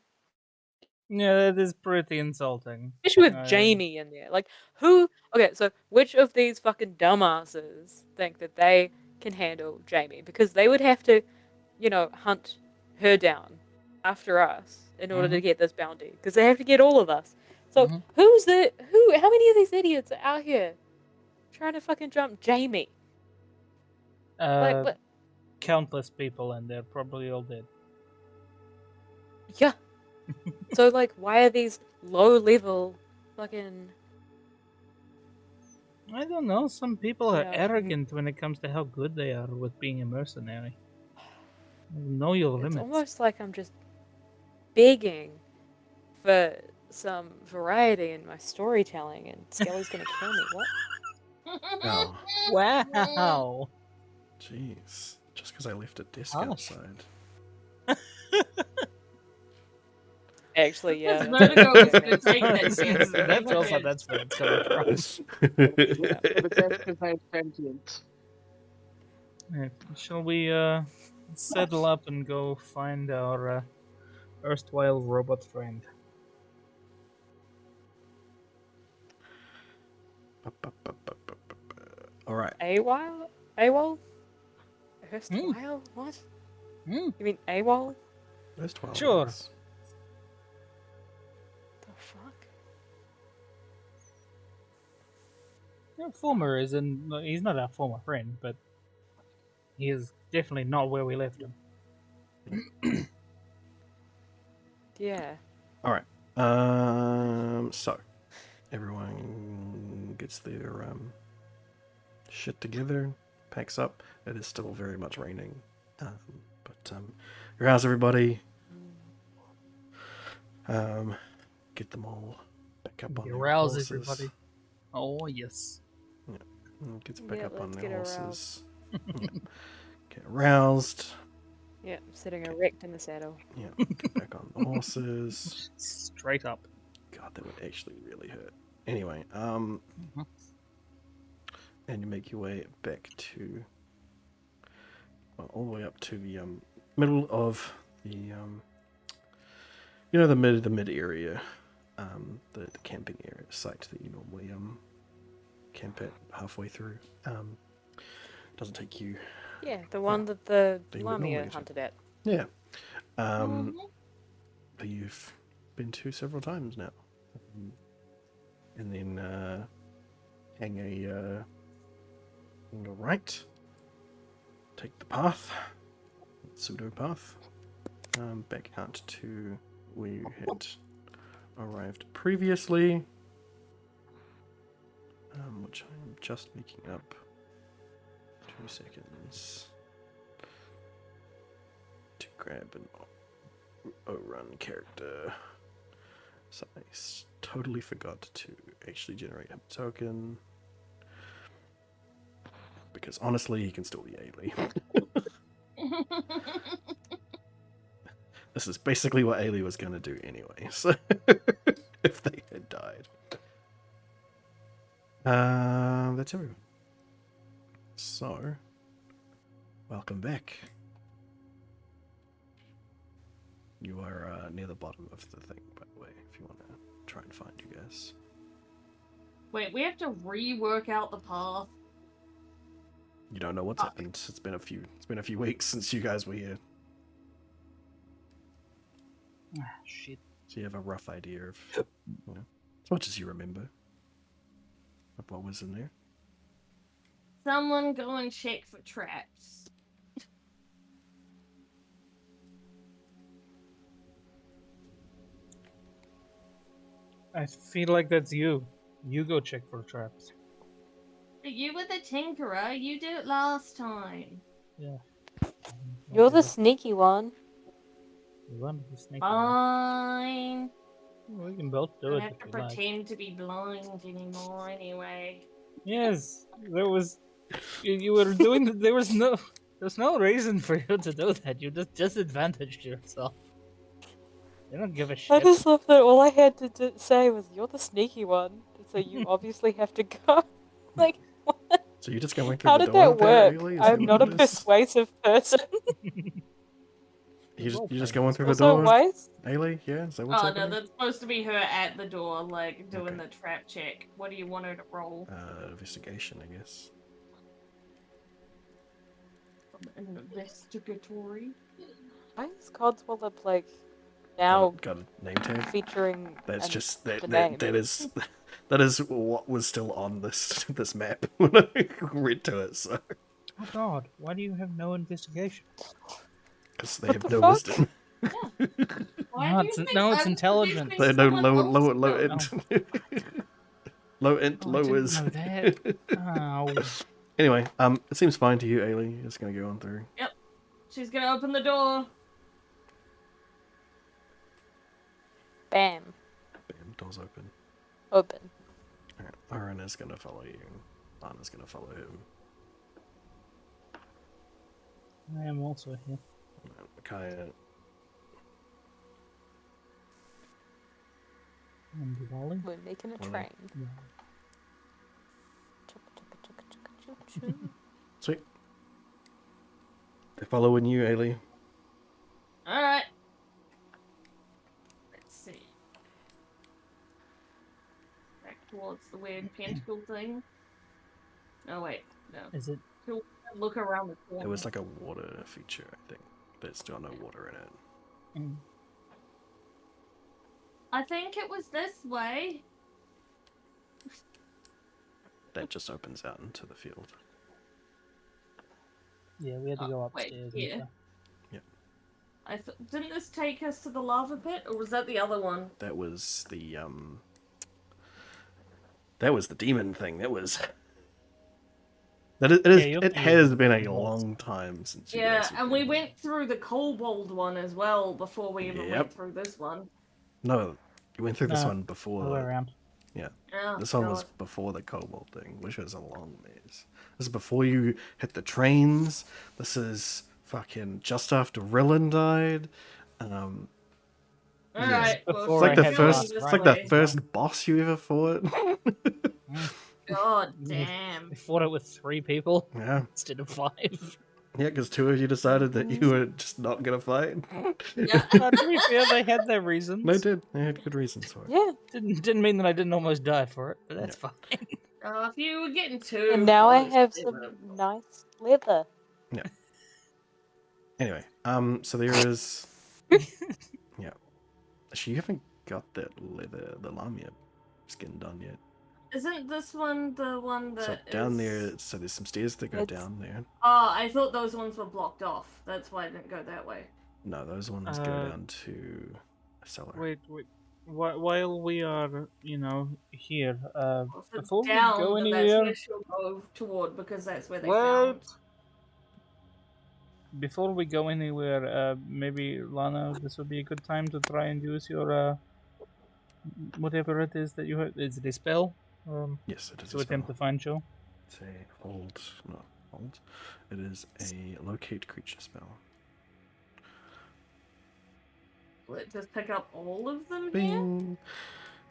Yeah, that is pretty insulting. Especially with Jamie in there. Like, who... Okay, so which of these fucking dumbasses think that they can handle Jamie? Because they would have to, hunt her down after us in order to get this bounty. Because they have to get all of us. So, how many of these idiots are out here trying to fucking jump Jamie? Like, Countless people, and they're probably all dead. yeah. So, like, why are these low-level fucking... I don't know. Some people are arrogant when it comes to how good they are with being a mercenary. Know your limits. It's almost like I'm just begging for some variety in my storytelling, and Skelly's gonna kill me. What? Oh, Wow. jeez. Just because I left a desk Harsh. outside. Actually, yeah. Vertigo is gonna take that That chance. feels like that's where it's coming from. The desk is now sentient. Right, shall we settle up and go find our erstwhile robot friend? All right. AWOL? AWOL? Erstwhile? What? You mean AWOL? There's 12. Sure. Minutes. The fuck? Former he's not our former friend, but he is definitely not where we left him. Yeah. All right. So everyone gets their shit together, packs up. It is still very much raining, but how's everybody? Get them all back up on their Arouse horses. everybody. Oh, yes. Gets back Yeah, up on let's their get horses. Yeah. Get aroused. Yeah, sitting erect in the saddle. Yeah. Get back on the horses. Straight up. God, that would actually really hurt. Anyway, Mhm. and you make your way back to, well, all the way up to the middle of the the mid area, the camping area site that you normally camp at halfway through. Doesn't take you. Yeah, the one that the They would Lamia normally do. hunted at. Yeah. Mhm. That you've been to several times now. And then hang a right. Take the path, pseudo path, back out to where you had arrived previously, which I am just making up. 2 seconds to grab an O-run character. So I totally forgot to actually generate a token. Because honestly, he can still be Ailey. This is basically what Ailey was going to do anyway, so if they had died. That's everyone. So, welcome back. You are near the bottom of the thing, by the way, if you want to try and find you guys. Wait, we have to rework out the path. You don't know what's happened. It's been a few weeks since you guys were here. Ah, shit. So you have a rough idea of, as much as you remember, of what was in there. Someone go and check for traps. I feel like that's you. You go check for traps. You were the tinkerer. You did it last time. Yeah. You're the sneaky one. You want to be sneaky. Fine. We can both do Don't it have if to you like. pretend to be blind anymore anyway. Yes, there was. You were doing. There's no reason for you to do that. You just disadvantaged yourself. You don't give a shit. I just love that all I had to say was, "You're the sneaky one," so you obviously have to go. Like, what? So you're just going through How the did door that there, work? Ailey? Is that I'm what not a it is? persuasive person. You're just going through the Also, door, wise? Ailey? Yeah, is that what's Oh happening? no, that's supposed to be her at the door, like doing Okay. the trap check. What do you want her to roll? Investigation, I guess. Investigatory. Why is Codswallop like now Got a name tag. featuring That's an- just the name? that is what was still on this map when I read to it. So Oh God! Why do you have no investigation? because they What have the no fuck? wisdom. Why No, do you it's- think no, it's I'm intelligence. They predicting have no someone low else? int. Low int, Oh, I low didn't is. know that. Oh. Anyway, it seems fine to you, Ailey. You're just gonna go on through. Yep. She's gonna open the door. Bam. Bam, doors open. Open. Alright, Aaron is gonna follow you. Lana's gonna follow him. I am also here. Kaya. And Wally. We're making a Wally. train. Yeah. Choo-choo. Sweet. They're following you, Ailey. Alright. Let's see. Back towards the weird pentacle thing. Oh wait, no. Is it? Look around the corner. There was like a water feature, I think. There's still no water in it. Mm. I think it was this way. That just opens out into the field. Yeah, we had to Oh, go wait, upstairs. yeah. And stuff. Didn't this take us to the lava pit, or was that the other one? That was the That was the demon thing. That was. It has been a long time since you Yeah, guys have and been we here. went through the kobold one as well before we even Yep. went through this one. No, you went through this No, one before. All the way around. Yeah. Oh, This one was God. before the kobold thing, which was a long maze. This is before you hit the trains. This is fucking just after Rillen died. Um, All yeah. right. Well, Before It's like I the had first. last It's right like the as well. first boss you ever fought. God damn. I fought it with 3 people Yeah, instead of 5. yeah, because 2 of you decided that you were just not gonna fight. Yeah. To be fair, they had their reasons. They did. They had good reasons for it. Yeah. Didn't mean that I didn't almost die for it, but that's fine. If you were getting too And now I close, have it some would've- nice leather. Anyway, so there is. Yeah, actually, you haven't got that leather, the lamia skin done yet. Isn't this one the one So that down is- there, so there's some stairs that go It's- down there. Oh, I thought those ones were blocked off. That's why I didn't go that way. No, those ones go down to a cellar. Wait. While we are, here, Also before we down, go but that's where anywhere, she'll go toward because that's where they What? found. before we go anywhere, maybe Lana, this would be a good time to try and use your whatever it is that you have. Is it a spell? Yes, it is To a attempt spell. to find Joe. It's a hold, not hold. It is a locate creature spell. Will it just pick up all of them here? Bing.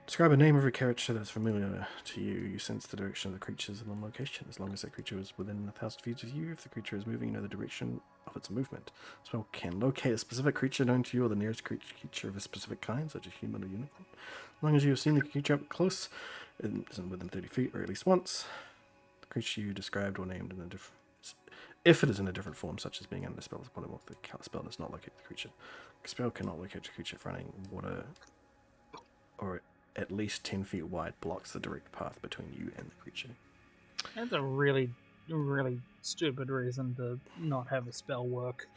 Describe a name of a character that's familiar to you. You sense the direction of the creatures and the location. As long as that creature is within 1,000 feet of you, if the creature is moving, you know the direction of its movement. The spell can locate a specific creature known to you or the nearest creature of a specific kind, such as human or unicorn. As long as you have seen the creature up close, it isn't within 30 feet or at least once. The creature you described or named in a different... If it is in a different form, such as being under the spell's polymorph, the spell does not locate the creature. The spell cannot locate a creature if running water or at least 10 feet wide blocks the direct path between you and the creature. That's a really, really stupid reason to not have a spell work.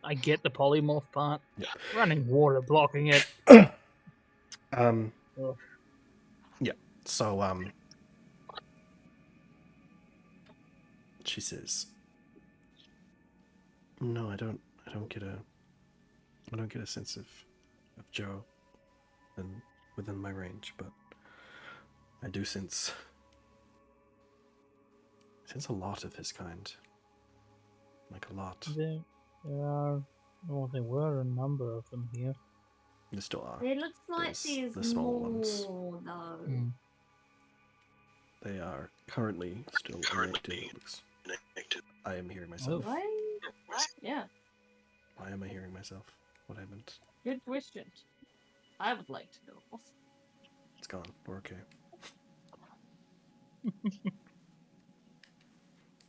I get the polymorph part. Yeah. Running water blocking it. Um. Ugh. Yeah. So she says, "No, I don't get a sense of Joe, and within my range, but I do sense a lot of his kind, like a lot. There are, well, there were a number of them here. There still are. It looks like There's there's the small more ones. though. They are currently still inactive. It looks. I am hearing myself. Oh. What? Yeah, Why am I hearing myself? What happened? good question. I would like to know. It's gone. We're okay.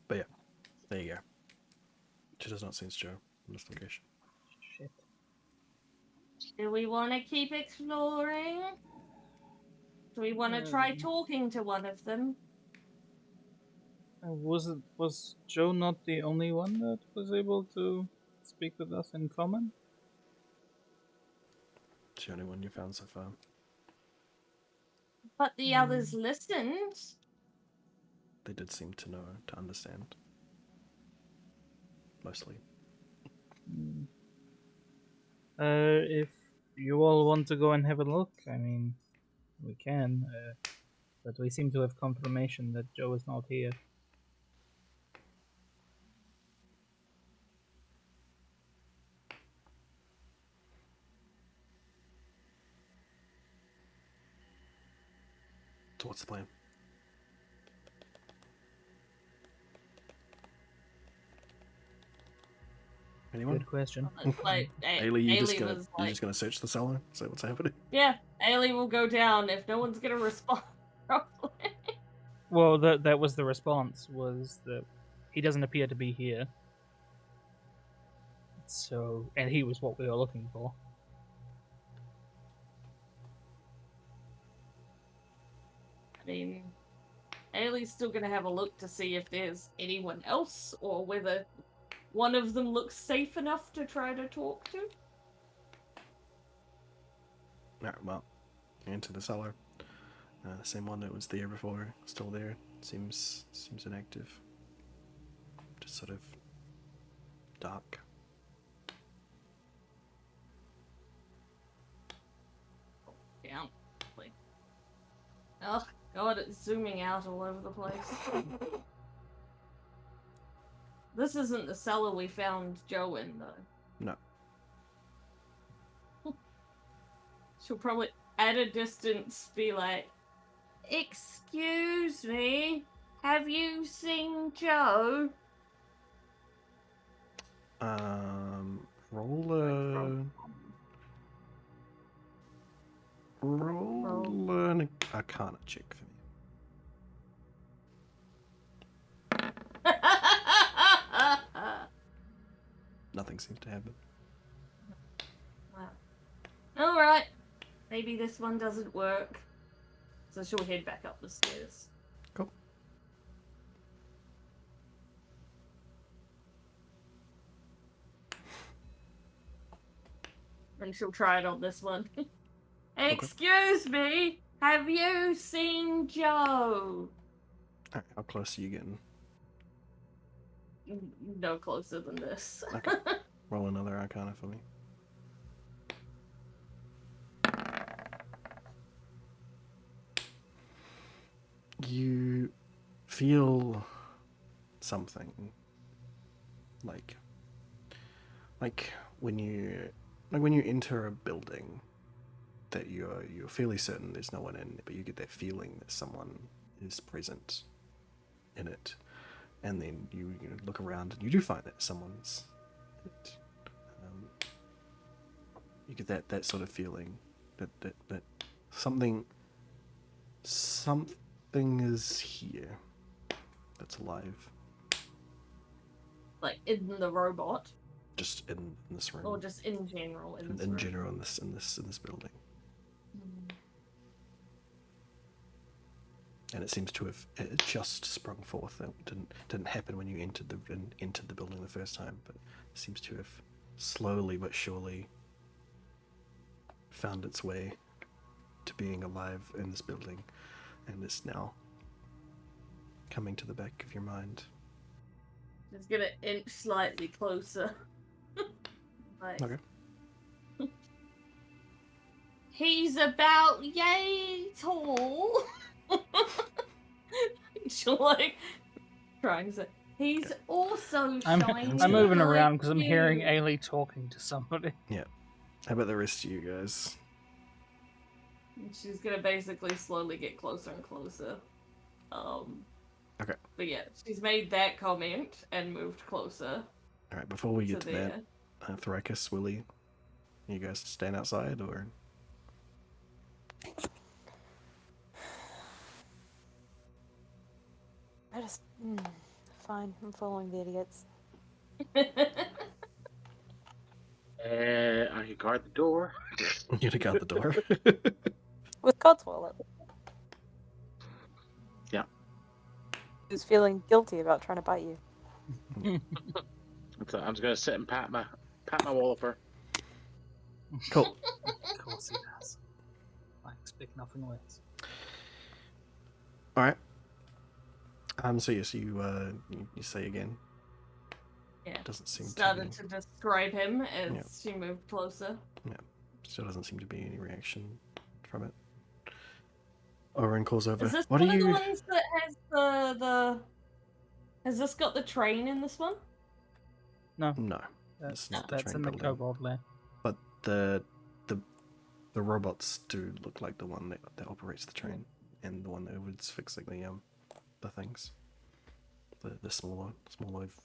But yeah, there you go. She does not sense Joe in this location. Shit. Do we want to keep exploring? Do we want to try talking to one of them? Was Joe not the only one that was able to speak with us in common? It's the only one you found so far. But the others listened. They did seem to know, to understand. Mostly. If you all want to go and have a look, I mean, we can. But we seem to have confirmation that Joe is not here. So what's the plan? Anyone? Good question. Like, Ailey, you just gonna was like, gonna search the cellar? Is that what's happening? yeah, Ailey will go down if no one's gonna respond properly. Well, that was the response, was that he doesn't appear to be here. So, and he was what we were looking for. I mean, Ailey's still gonna have a look to see if there's anyone else or whether one of them looks safe enough to try to talk to. Alright, well, into the cellar. The same one that was there before, still there. Seems inactive. Just sort of dark. Down. Like, ugh, God, it's zooming out all over the place. This isn't the cellar we found Joe in, though. No. She'll probably, at a distance, be like, "Excuse me, have you seen Joe?" Roll an Arcana check for me. Nothing seems to happen. Wow. Alright. Maybe this one doesn't work. So she'll head back up the stairs. Cool. And she'll try it on this one. Excuse me, have you seen Joe? Alright, how close are you getting? No closer than this. Okay. Roll another Arcana for me. You feel something like when you enter a building that you're fairly certain there's no one in, but you get that feeling that someone is present in it, and then you look around and you do find that someone's in it. You get that sort of feeling that something is here that's alive. Like in the robot, Just in this room. or just in general in this in room? general in this building. And it seems to have just sprung forth. It didn't happen when you entered the building the first time, but it seems to have slowly but surely found its way to being alive in this building, and is now coming to the back of your mind. Just gonna inch slightly closer. Like, Okay. he's about yay tall. She'll like trying to. He's also shiny. I'm moving like around because I'm hearing you. Ailey talking to somebody. Yeah. How about the rest of you guys? She's gonna basically slowly get closer and closer. Okay. But yeah, she's made that comment and moved closer. All right. Before we get to there. that, Thrakus, Willie, you guys staying outside or? I just fine. I'm following the idiots. I could guard the door. You to guard the door. With God's wallet. Yeah. Who's feeling guilty about trying to bite you? So I'm just gonna sit and pat my walloper. Cool. Of course he does. I expect nothing less. All right. So yes, you say again. Yeah. Doesn't seem Started to describe him as Yeah. she moved closer. Still doesn't seem to be any reaction from it. Oren calls over. Is this What one are of you? the ones that has the? Has this got the train in this one? No, No, it's not the that's train in the building. Kobold lair. But the robots do look like the one that operates the train, and the one that was fixing the things. The smaller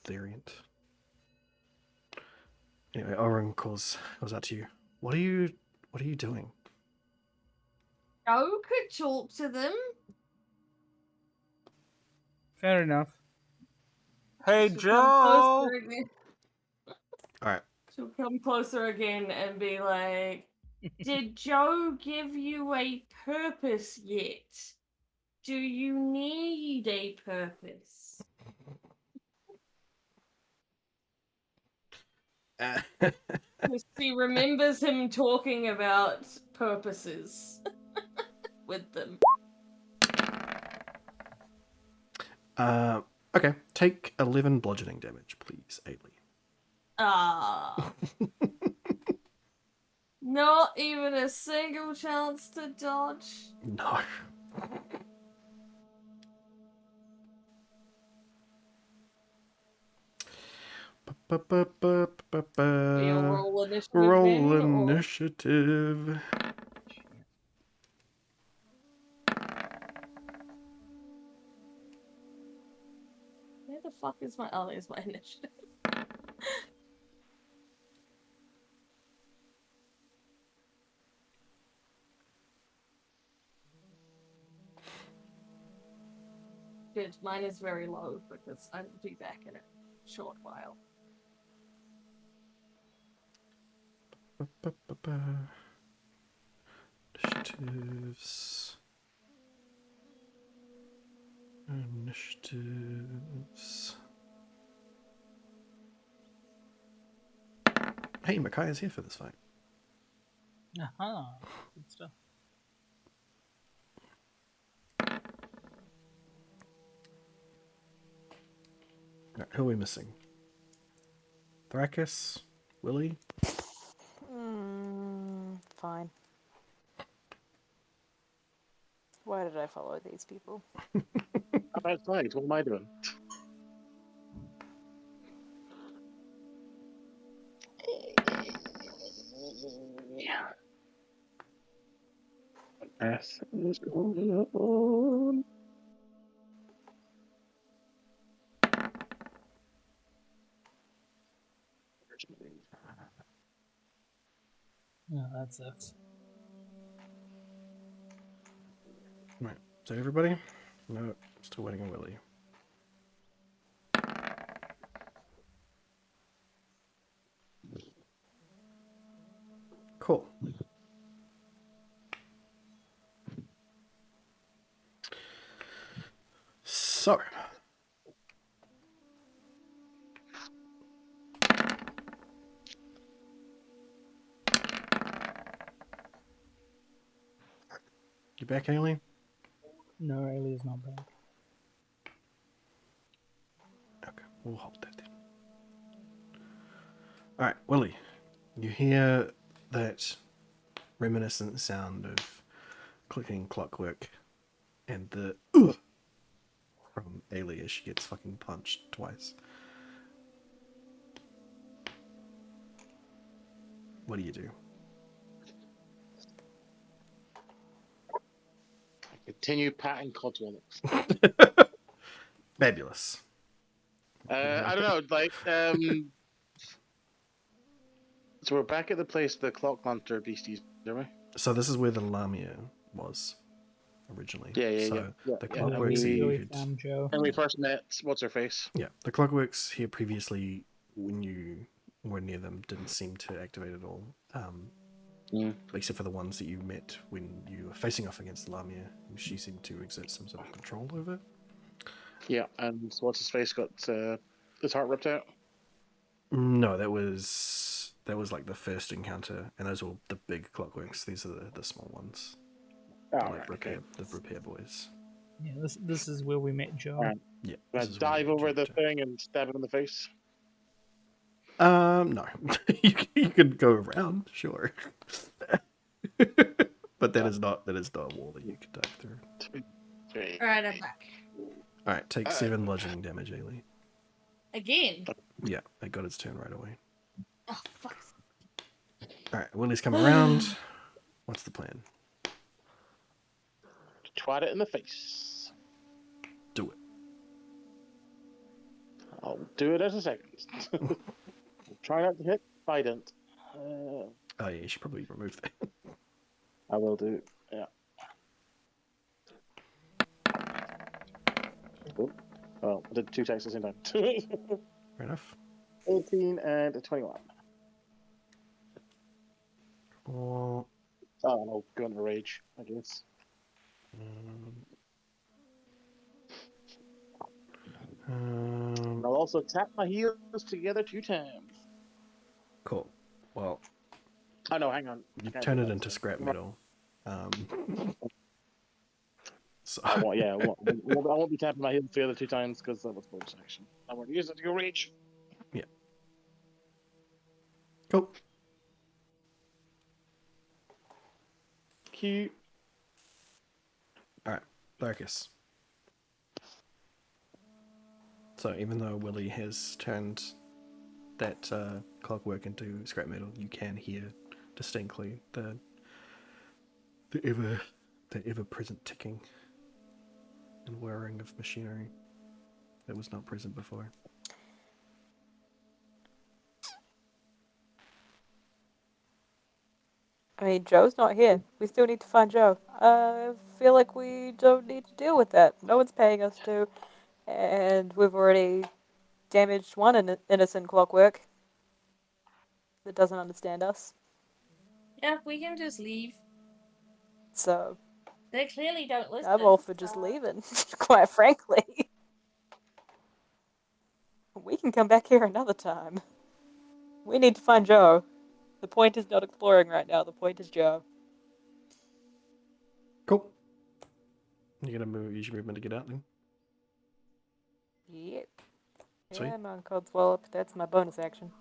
variant. Anyway, Oren calls out to you. What are you doing? Joe could talk to them. Fair enough. Hey, She'll come Joe! closer again. All right. She'll come closer again and be like, "Did Joe give you a purpose yet? Do you need a purpose?" She remembers him talking about purposes with them. Okay. Take 11 bludgeoning damage, please, Ailey. Ah. Not even a single chance to dodge. No. We'll roll initiative Roll then, or initiative. where the fuck is my? Oh, there's my initiative. Good, mine is very low because I will be back in a short while. Initiatives. Initiatives. Hey, Micaiah's here for this fight. Aha. Good stuff. Right, who are we missing? Thrakis? Willie? Fine. Why did I follow these people? How about flags? What am I doing? What earth is going on? Yeah, that's it. Right, so everybody? No, still waiting on Willie. Cool. So, you back, Ailey? No, Ailey is not back. Okay, we'll hold that then. Alright, Willie, you hear that reminiscent sound of clicking clockwork and the from Ailey as she gets fucking punched twice. What do you do? Continue patting Codswallop. Fabulous. I don't know, like, so we're back at the place the clock monster beasties, are we? So this is where the Lamia was originally. Yeah. So the Yeah, Clockworks we- here we had- found Joe. And we first met, what's her face? yeah, the Clockworks here previously, when you were near them, didn't seem to activate at all. Except for the ones that you met when you were facing off against the Lamia, who she seemed to exert some sort of control over. Yeah, and what's his face got his heart ripped out? No, that was like the first encounter, and those were the big Clockworks. These are the small ones. Oh, Like right, repair, okay. the repair boys. Yeah, this is where we met Joe. Right. Yeah. Can I this is where dive you over the jumped to. thing and stab it in the face? No. you could go around, sure. But that is not a wall that you could dive through. 2, 3. Alright, I'm back. Alright, take 7 bludgeoning damage, Ailey. Again. Yeah, it got its turn right away. Oh, fuck. Alright, Willie's come around. What's the plan? Twat it in the face. Do it. I'll do it in a second. Try not to hit. I don't. Oh yeah, you should probably remove that. I will do. Yeah. Oh, well, I did 2 attacks at the same time. Fair enough. 18 and a 21. Cool. Oh, and I'll go into rage, I guess. And I'll also tap my heels together 2 times. Cool. Well, Oh no, hang on. you Can't turn do it that, into so- scrap metal. So I won't, yeah, I won't be tapping my heels together 2 times because that was bonus action. I want to use it to go reach. cool. Cute. Alright, Larkus. So even though Willie has turned that clockwork into scrap metal, you can hear distinctly the ever present ticking and whirring of machinery that was not present before. I mean, Joe's not here. We still need to find Joe. I feel like we don't need to deal with that. No one's paying us to, and we've already damaged one innocent clockwork that doesn't understand us. Yeah, we can just leave. So They clearly don't listen. I'm all for just leaving, quite frankly. We can come back here another time. We need to find Joe. The point is not exploring right now. The point is Joe. Cool. You're gonna use your movement to get out then? Yep. Sweet. Yeah, I'm on cold swallow. That's my bonus action.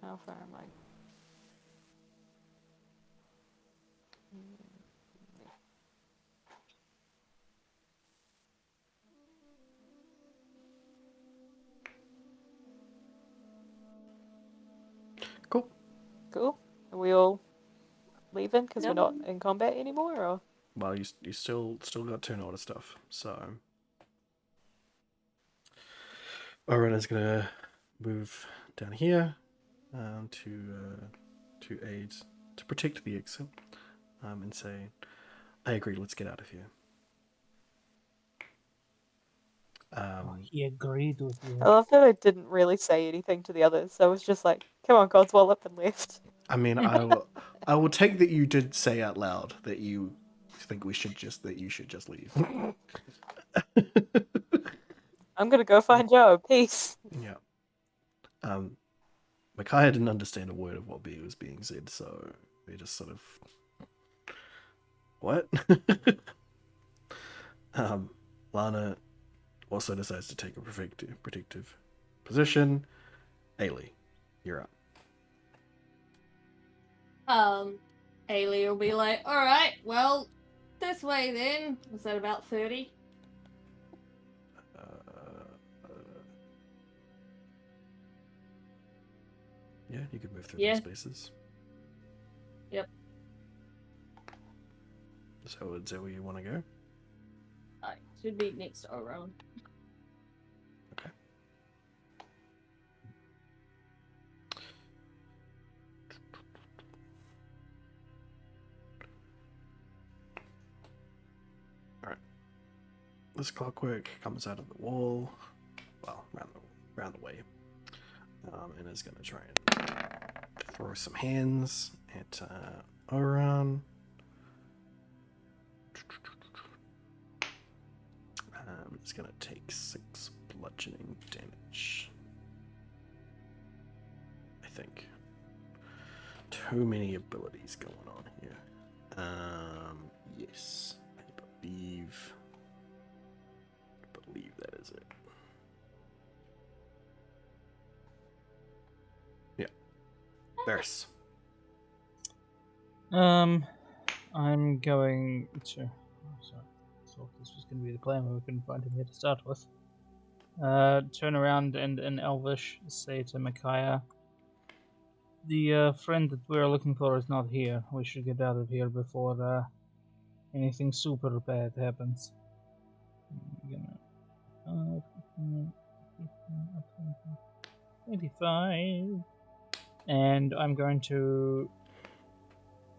How far am I? Cool. Cool. Are we all leaving because Yep. we're not in combat anymore, or? Well, you still got turn order stuff, so Oren is gonna move down here to aid to protect the exit, and say, "I agree. Let's get out of here." He agreed with you. I love that I didn't really say anything to the others. So I was just like, "Come on, Codswell," up and left. I mean, I will take that you did say out loud that you think you should just leave. I'm gonna go find Joe. Peace. Yeah. Micaiah didn't understand a word of what was being said, so they just sort of what? Lana also decides to take a protective position. Ailey, you're up. Ailey will be like, alright, well, this way then. Is that about 30? Yeah, you could move through Yeah. those spaces. Yep. So is that where you want to go? Should be next to Oron. Okay. Alright. This clockwork comes out of the wall, well, round the way, and is going to try and throw some hands at Oran. It's going to take 6 bludgeoning damage. I think. Too many abilities going on here. Yes, I believe that is it. Yeah. Varys. I'm going to. Oh, sorry. I thought this was going to be the plan, but we couldn't find him here to start with. Turn around and in Elvish say to Micaiah, the friend that we're looking for is not here. We should get out of here before anything super bad happens. I'm gonna 25, and I'm going to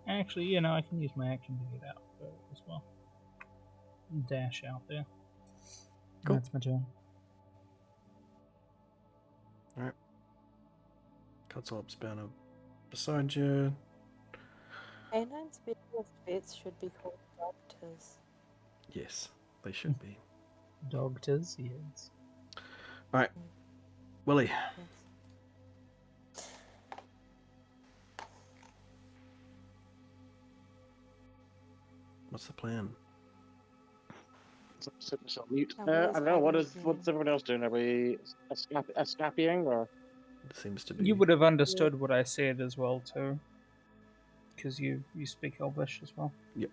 actually, I can use my action to get out as well. Dash out there. Cool. That's my turn. Alright. Cuts up span up beside you. Canine specialist vets should be called doctors. Yes, they should be. Doctors, yes. Alright. Willie. Yes. What's the plan? Sit myself mute. Oh, I Willie's don't know. hiding What's again. everyone else doing? Are we escaping or? It seems to be. You would have understood what I said as well too, because you speak Elvish as well. Yep.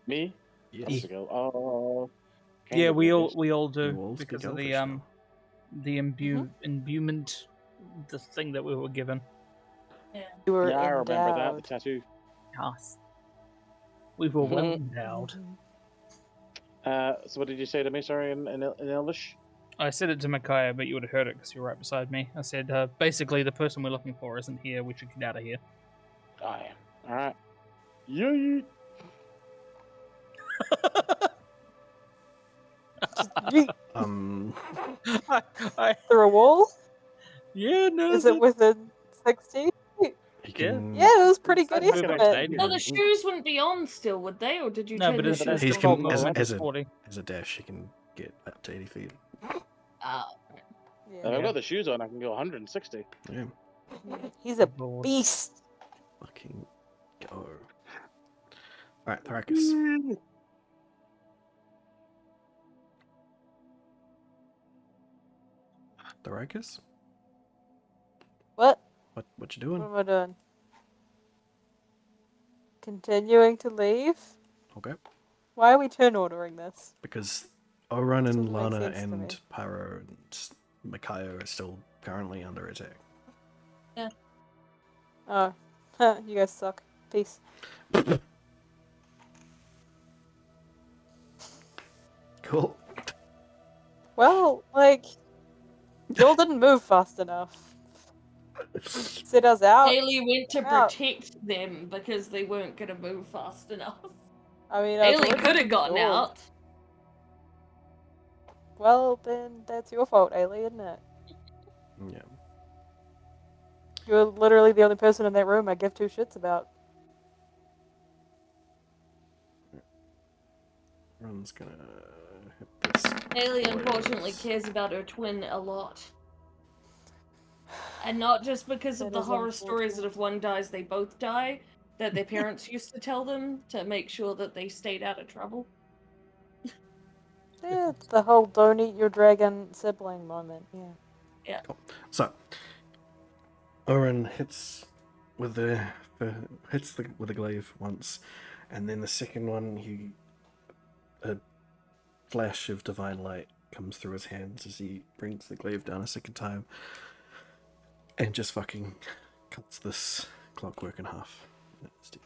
Me? Yes. Ago. Oh. Yeah, we all You do all because speak of Elvish the now. the imbuement, the thing that we were given. You were Yeah, I remember that, the endowed. tattoo. Yes. We were well endowed. So what did you say to me, sorry, in English? I said it to Micaiah, but you would have heard it because you were right beside me. I said, basically, the person we're looking for isn't here. We should get out of here. Oh, yeah. Alright. Yeet! Yeet. I, Through a wall? yeah, no. Is it within 60? He can. Yeah, it was pretty good I'd move estimate. outside. Oh, the shoes wouldn't be on still, would they? Or did you No, turn but the it's that's shoes He's the on? problem. as a 40. dash. He can get up to 80 feet. If Yeah. I've got the shoes on, I can go 160. Yeah. He's a Lord. beast. Fucking go. All right, Tharkus. Tharkus. What? What you What doing? am I doing? Continuing to leave? Okay. Why are we turn ordering this? Because Oran and Doesn't make Lana sense to me. and Pyro and Micaiah are still currently under attack. Oh, you guys suck. Peace. Cool. Well, like, y'all didn't move fast enough. Sit us out. Haley went to I'm out. protect them because they weren't going to move fast enough. I mean, I was Haley already could at have the gotten door. out. Well, then that's your fault, Ailey, isn't it? Yeah. You're literally the only person in that room I give two shits about. Oran's gonna hit this. Haley boys. unfortunately cares about her twin a lot. And not just because of That the is horror stories that unfortunate. if one dies, they both die, that their parents used to tell them to make sure that they stayed out of trouble. Yeah, it's the whole don't eat your dragon sibling moment, yeah. So, Oren hits with the with the glaive once, and then the second one, a flash of divine light comes through his hands as he brings the glaive down a second time, and just fucking cuts this clockwork in half. It's dead.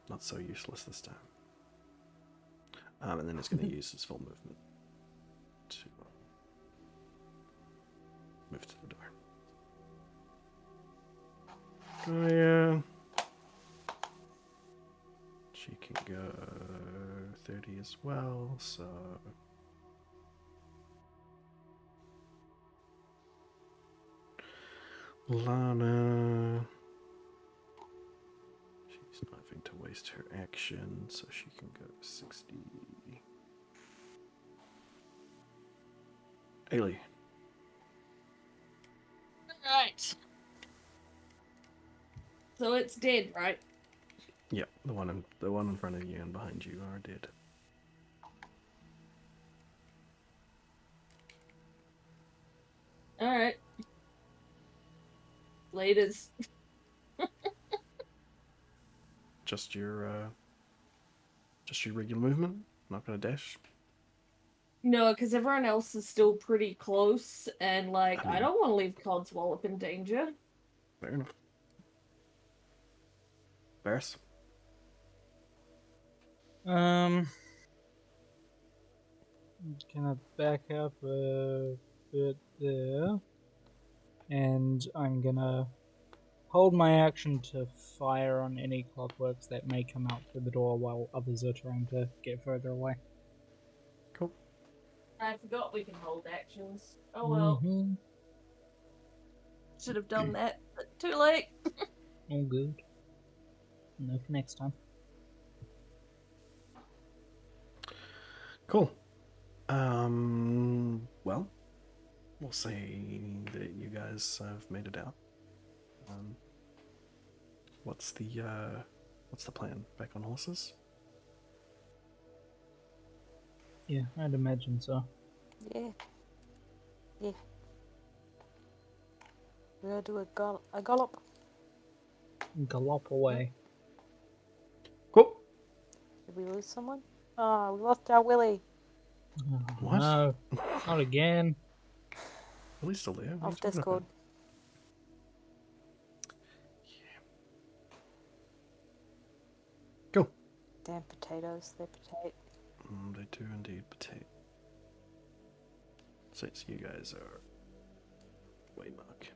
Not so useless this time. And then he's going to use his full movement to move to the door. Oh yeah. She can go 30 as well, so... Lana... She's not having to waste her action, so she can go 60. Ailey. Right. So it's dead, right? Yep, the one in front of you and behind you are dead. Alright. Laters. Just your regular movement? Not gonna dash? No, because everyone else is still pretty close, and like, I I mean- don't want to leave Codswallop in danger. Fair enough. Varys? I'm gonna back up a bit there, and I'm gonna hold my action to fire on any clockworks that may come out through the door while others are trying to get further away. Cool. I forgot we can hold actions. Oh well. Mhm. Should have done that, but too late. All good. No for next time. Cool. Well, we'll say that you guys have made it out. What's the plan? Back on horses? Yeah, I'd imagine so. Yeah. Yeah. We're gonna do a gallop. Gallop away. Cool. Did we lose someone? Oh, we lost our Willy. What? No, not again. Lily's still there. What are you Off talking Discord. about? Cool. Damn potatoes, they're potato. They do indeed potato. So you guys are waymark.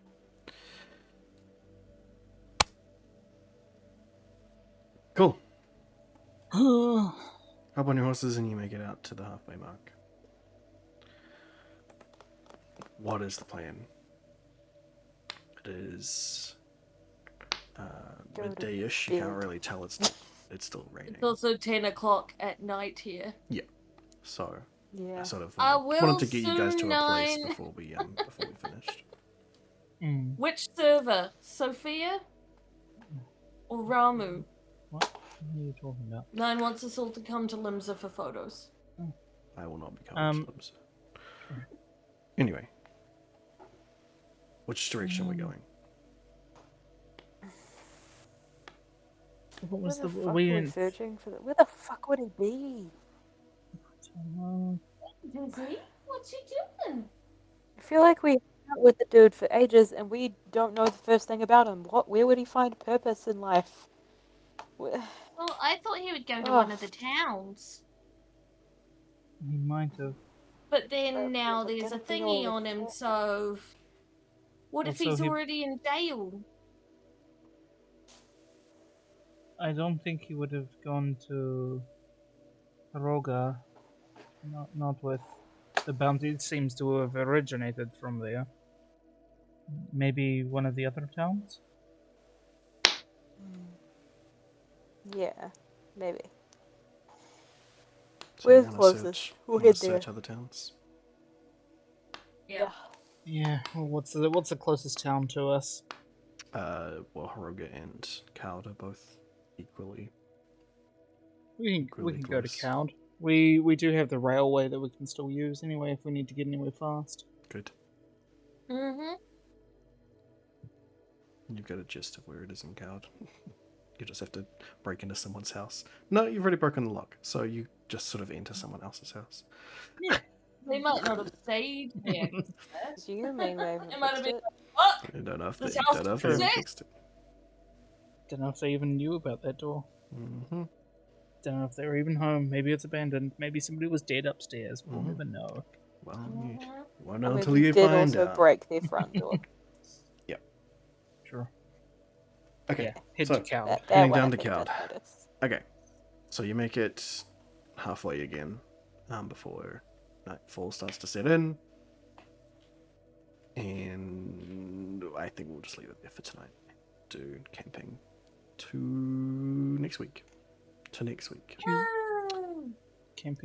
Cool. Hop on your horses and you make it out to the halfway mark. What is the plan? It is Go to midday-ish. You can't bed. really tell. It's still raining. It's also 10 o'clock at night here. So Yeah. I sort of I wanted will to get you guys to a place soon before we finished. Which server? Sophia? Or Ramu? What are you talking about? 9 wants us all to come to Limsa for photos. I will not be coming to them. So. Anyway, which direction are we going? What Where was the the fuck we are we didn't? searching for? Where the fuck would he be? Dizzy? What you doing? I feel like we hung out with the dude for ages and we don't know the first thing about him. Where would he find purpose in life? Where... Well, I thought he would go to Oh. one of the towns. He might have. But then But now we're there's a gonna be all thingy on him, upset. so... What if Also, he's he- already in jail? I don't think he would have gone to Roga. Not with the bounty. It seems to have originated from there. Maybe one of the other towns. Yeah, maybe. So you're Where's gonna closest? search, We'll you're gonna head there. search other towns. Yeah. Yeah. Well, what's the closest town to us? Well, Haruga and Cloud are both equally. We Really can go to close. Cowd. We do have the railway that we can still use anyway if we need to get anywhere fast. Good. Mm-hmm. You've got a gist of where it is in Cloud. You just have to break into someone's house. No, you've already broken the lock, so you just sort of enter someone else's house. They might not have stayed there. Is you may have It might have been it. what? I don't know if This they, house don't know if is they ever it? fixed it. Don't know if they even knew about that door. Mm-hmm. Don't know if they were even home. Maybe it's abandoned. Maybe somebody was dead upstairs. We'll Mhm. never know. Well, you Mhm. won't I know mean, until we you did find also out. break their front door. Sure. Okay, Yeah. Head so to Cowd. That Heading one down I to think Cowd. I'd notice. okay. So you make it halfway again, before nightfall starts to set in, and I think we'll just leave it there for tonight. Do camping to next week. Camping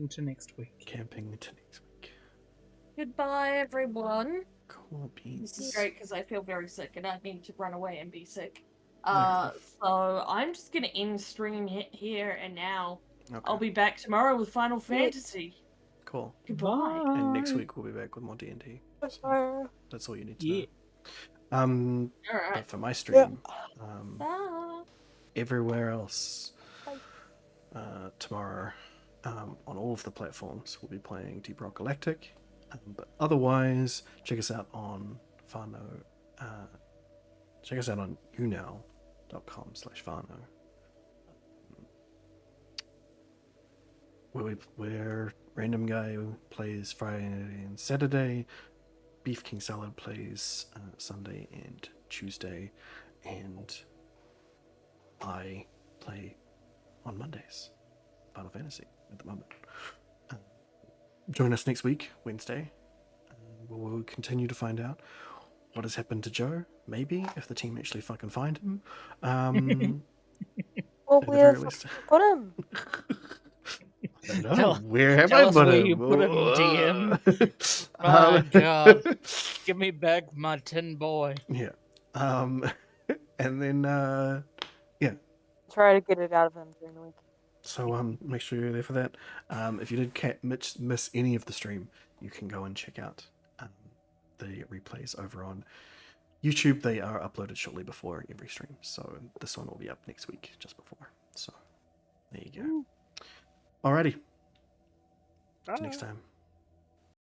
to next week. Camping to next week. Goodbye, everyone. Cool beans. This is great because I feel very sick and I need to run away and be sick. Okay. So I'm just gonna end stream here and now. Okay. I'll be back tomorrow with Final Fantasy. Cool. Goodbye. And next week we'll be back with more D&D. So that's all you need to know. Alright. But for my stream, Bye. everywhere else, tomorrow, on all of the platforms, we'll be playing Deep Rock Galactic. But otherwise, check us out on Fano. Check us out on unow.com/Fano. Where Random Guy plays Friday and Saturday. Beef King Salad plays Sunday and Tuesday, and I play on Mondays. Final Fantasy at the moment. Join us next week, Wednesday. We'll continue to find out what has happened to Joe. Maybe if the team actually fucking find him. Well, At the where very the least. fuck put him? I don't know. Tell- Where have tell I us put where him? you put him, DM. Um, My God. Give me back my tin boy. Yeah. And then Try to get it out of him during the week. so make sure you're there for that. If you did miss any of the stream, you can go and check out the replays over on YouTube. They are uploaded shortly before every stream, so this one will be up next week, just before. So there you go. Alrighty. See you next time.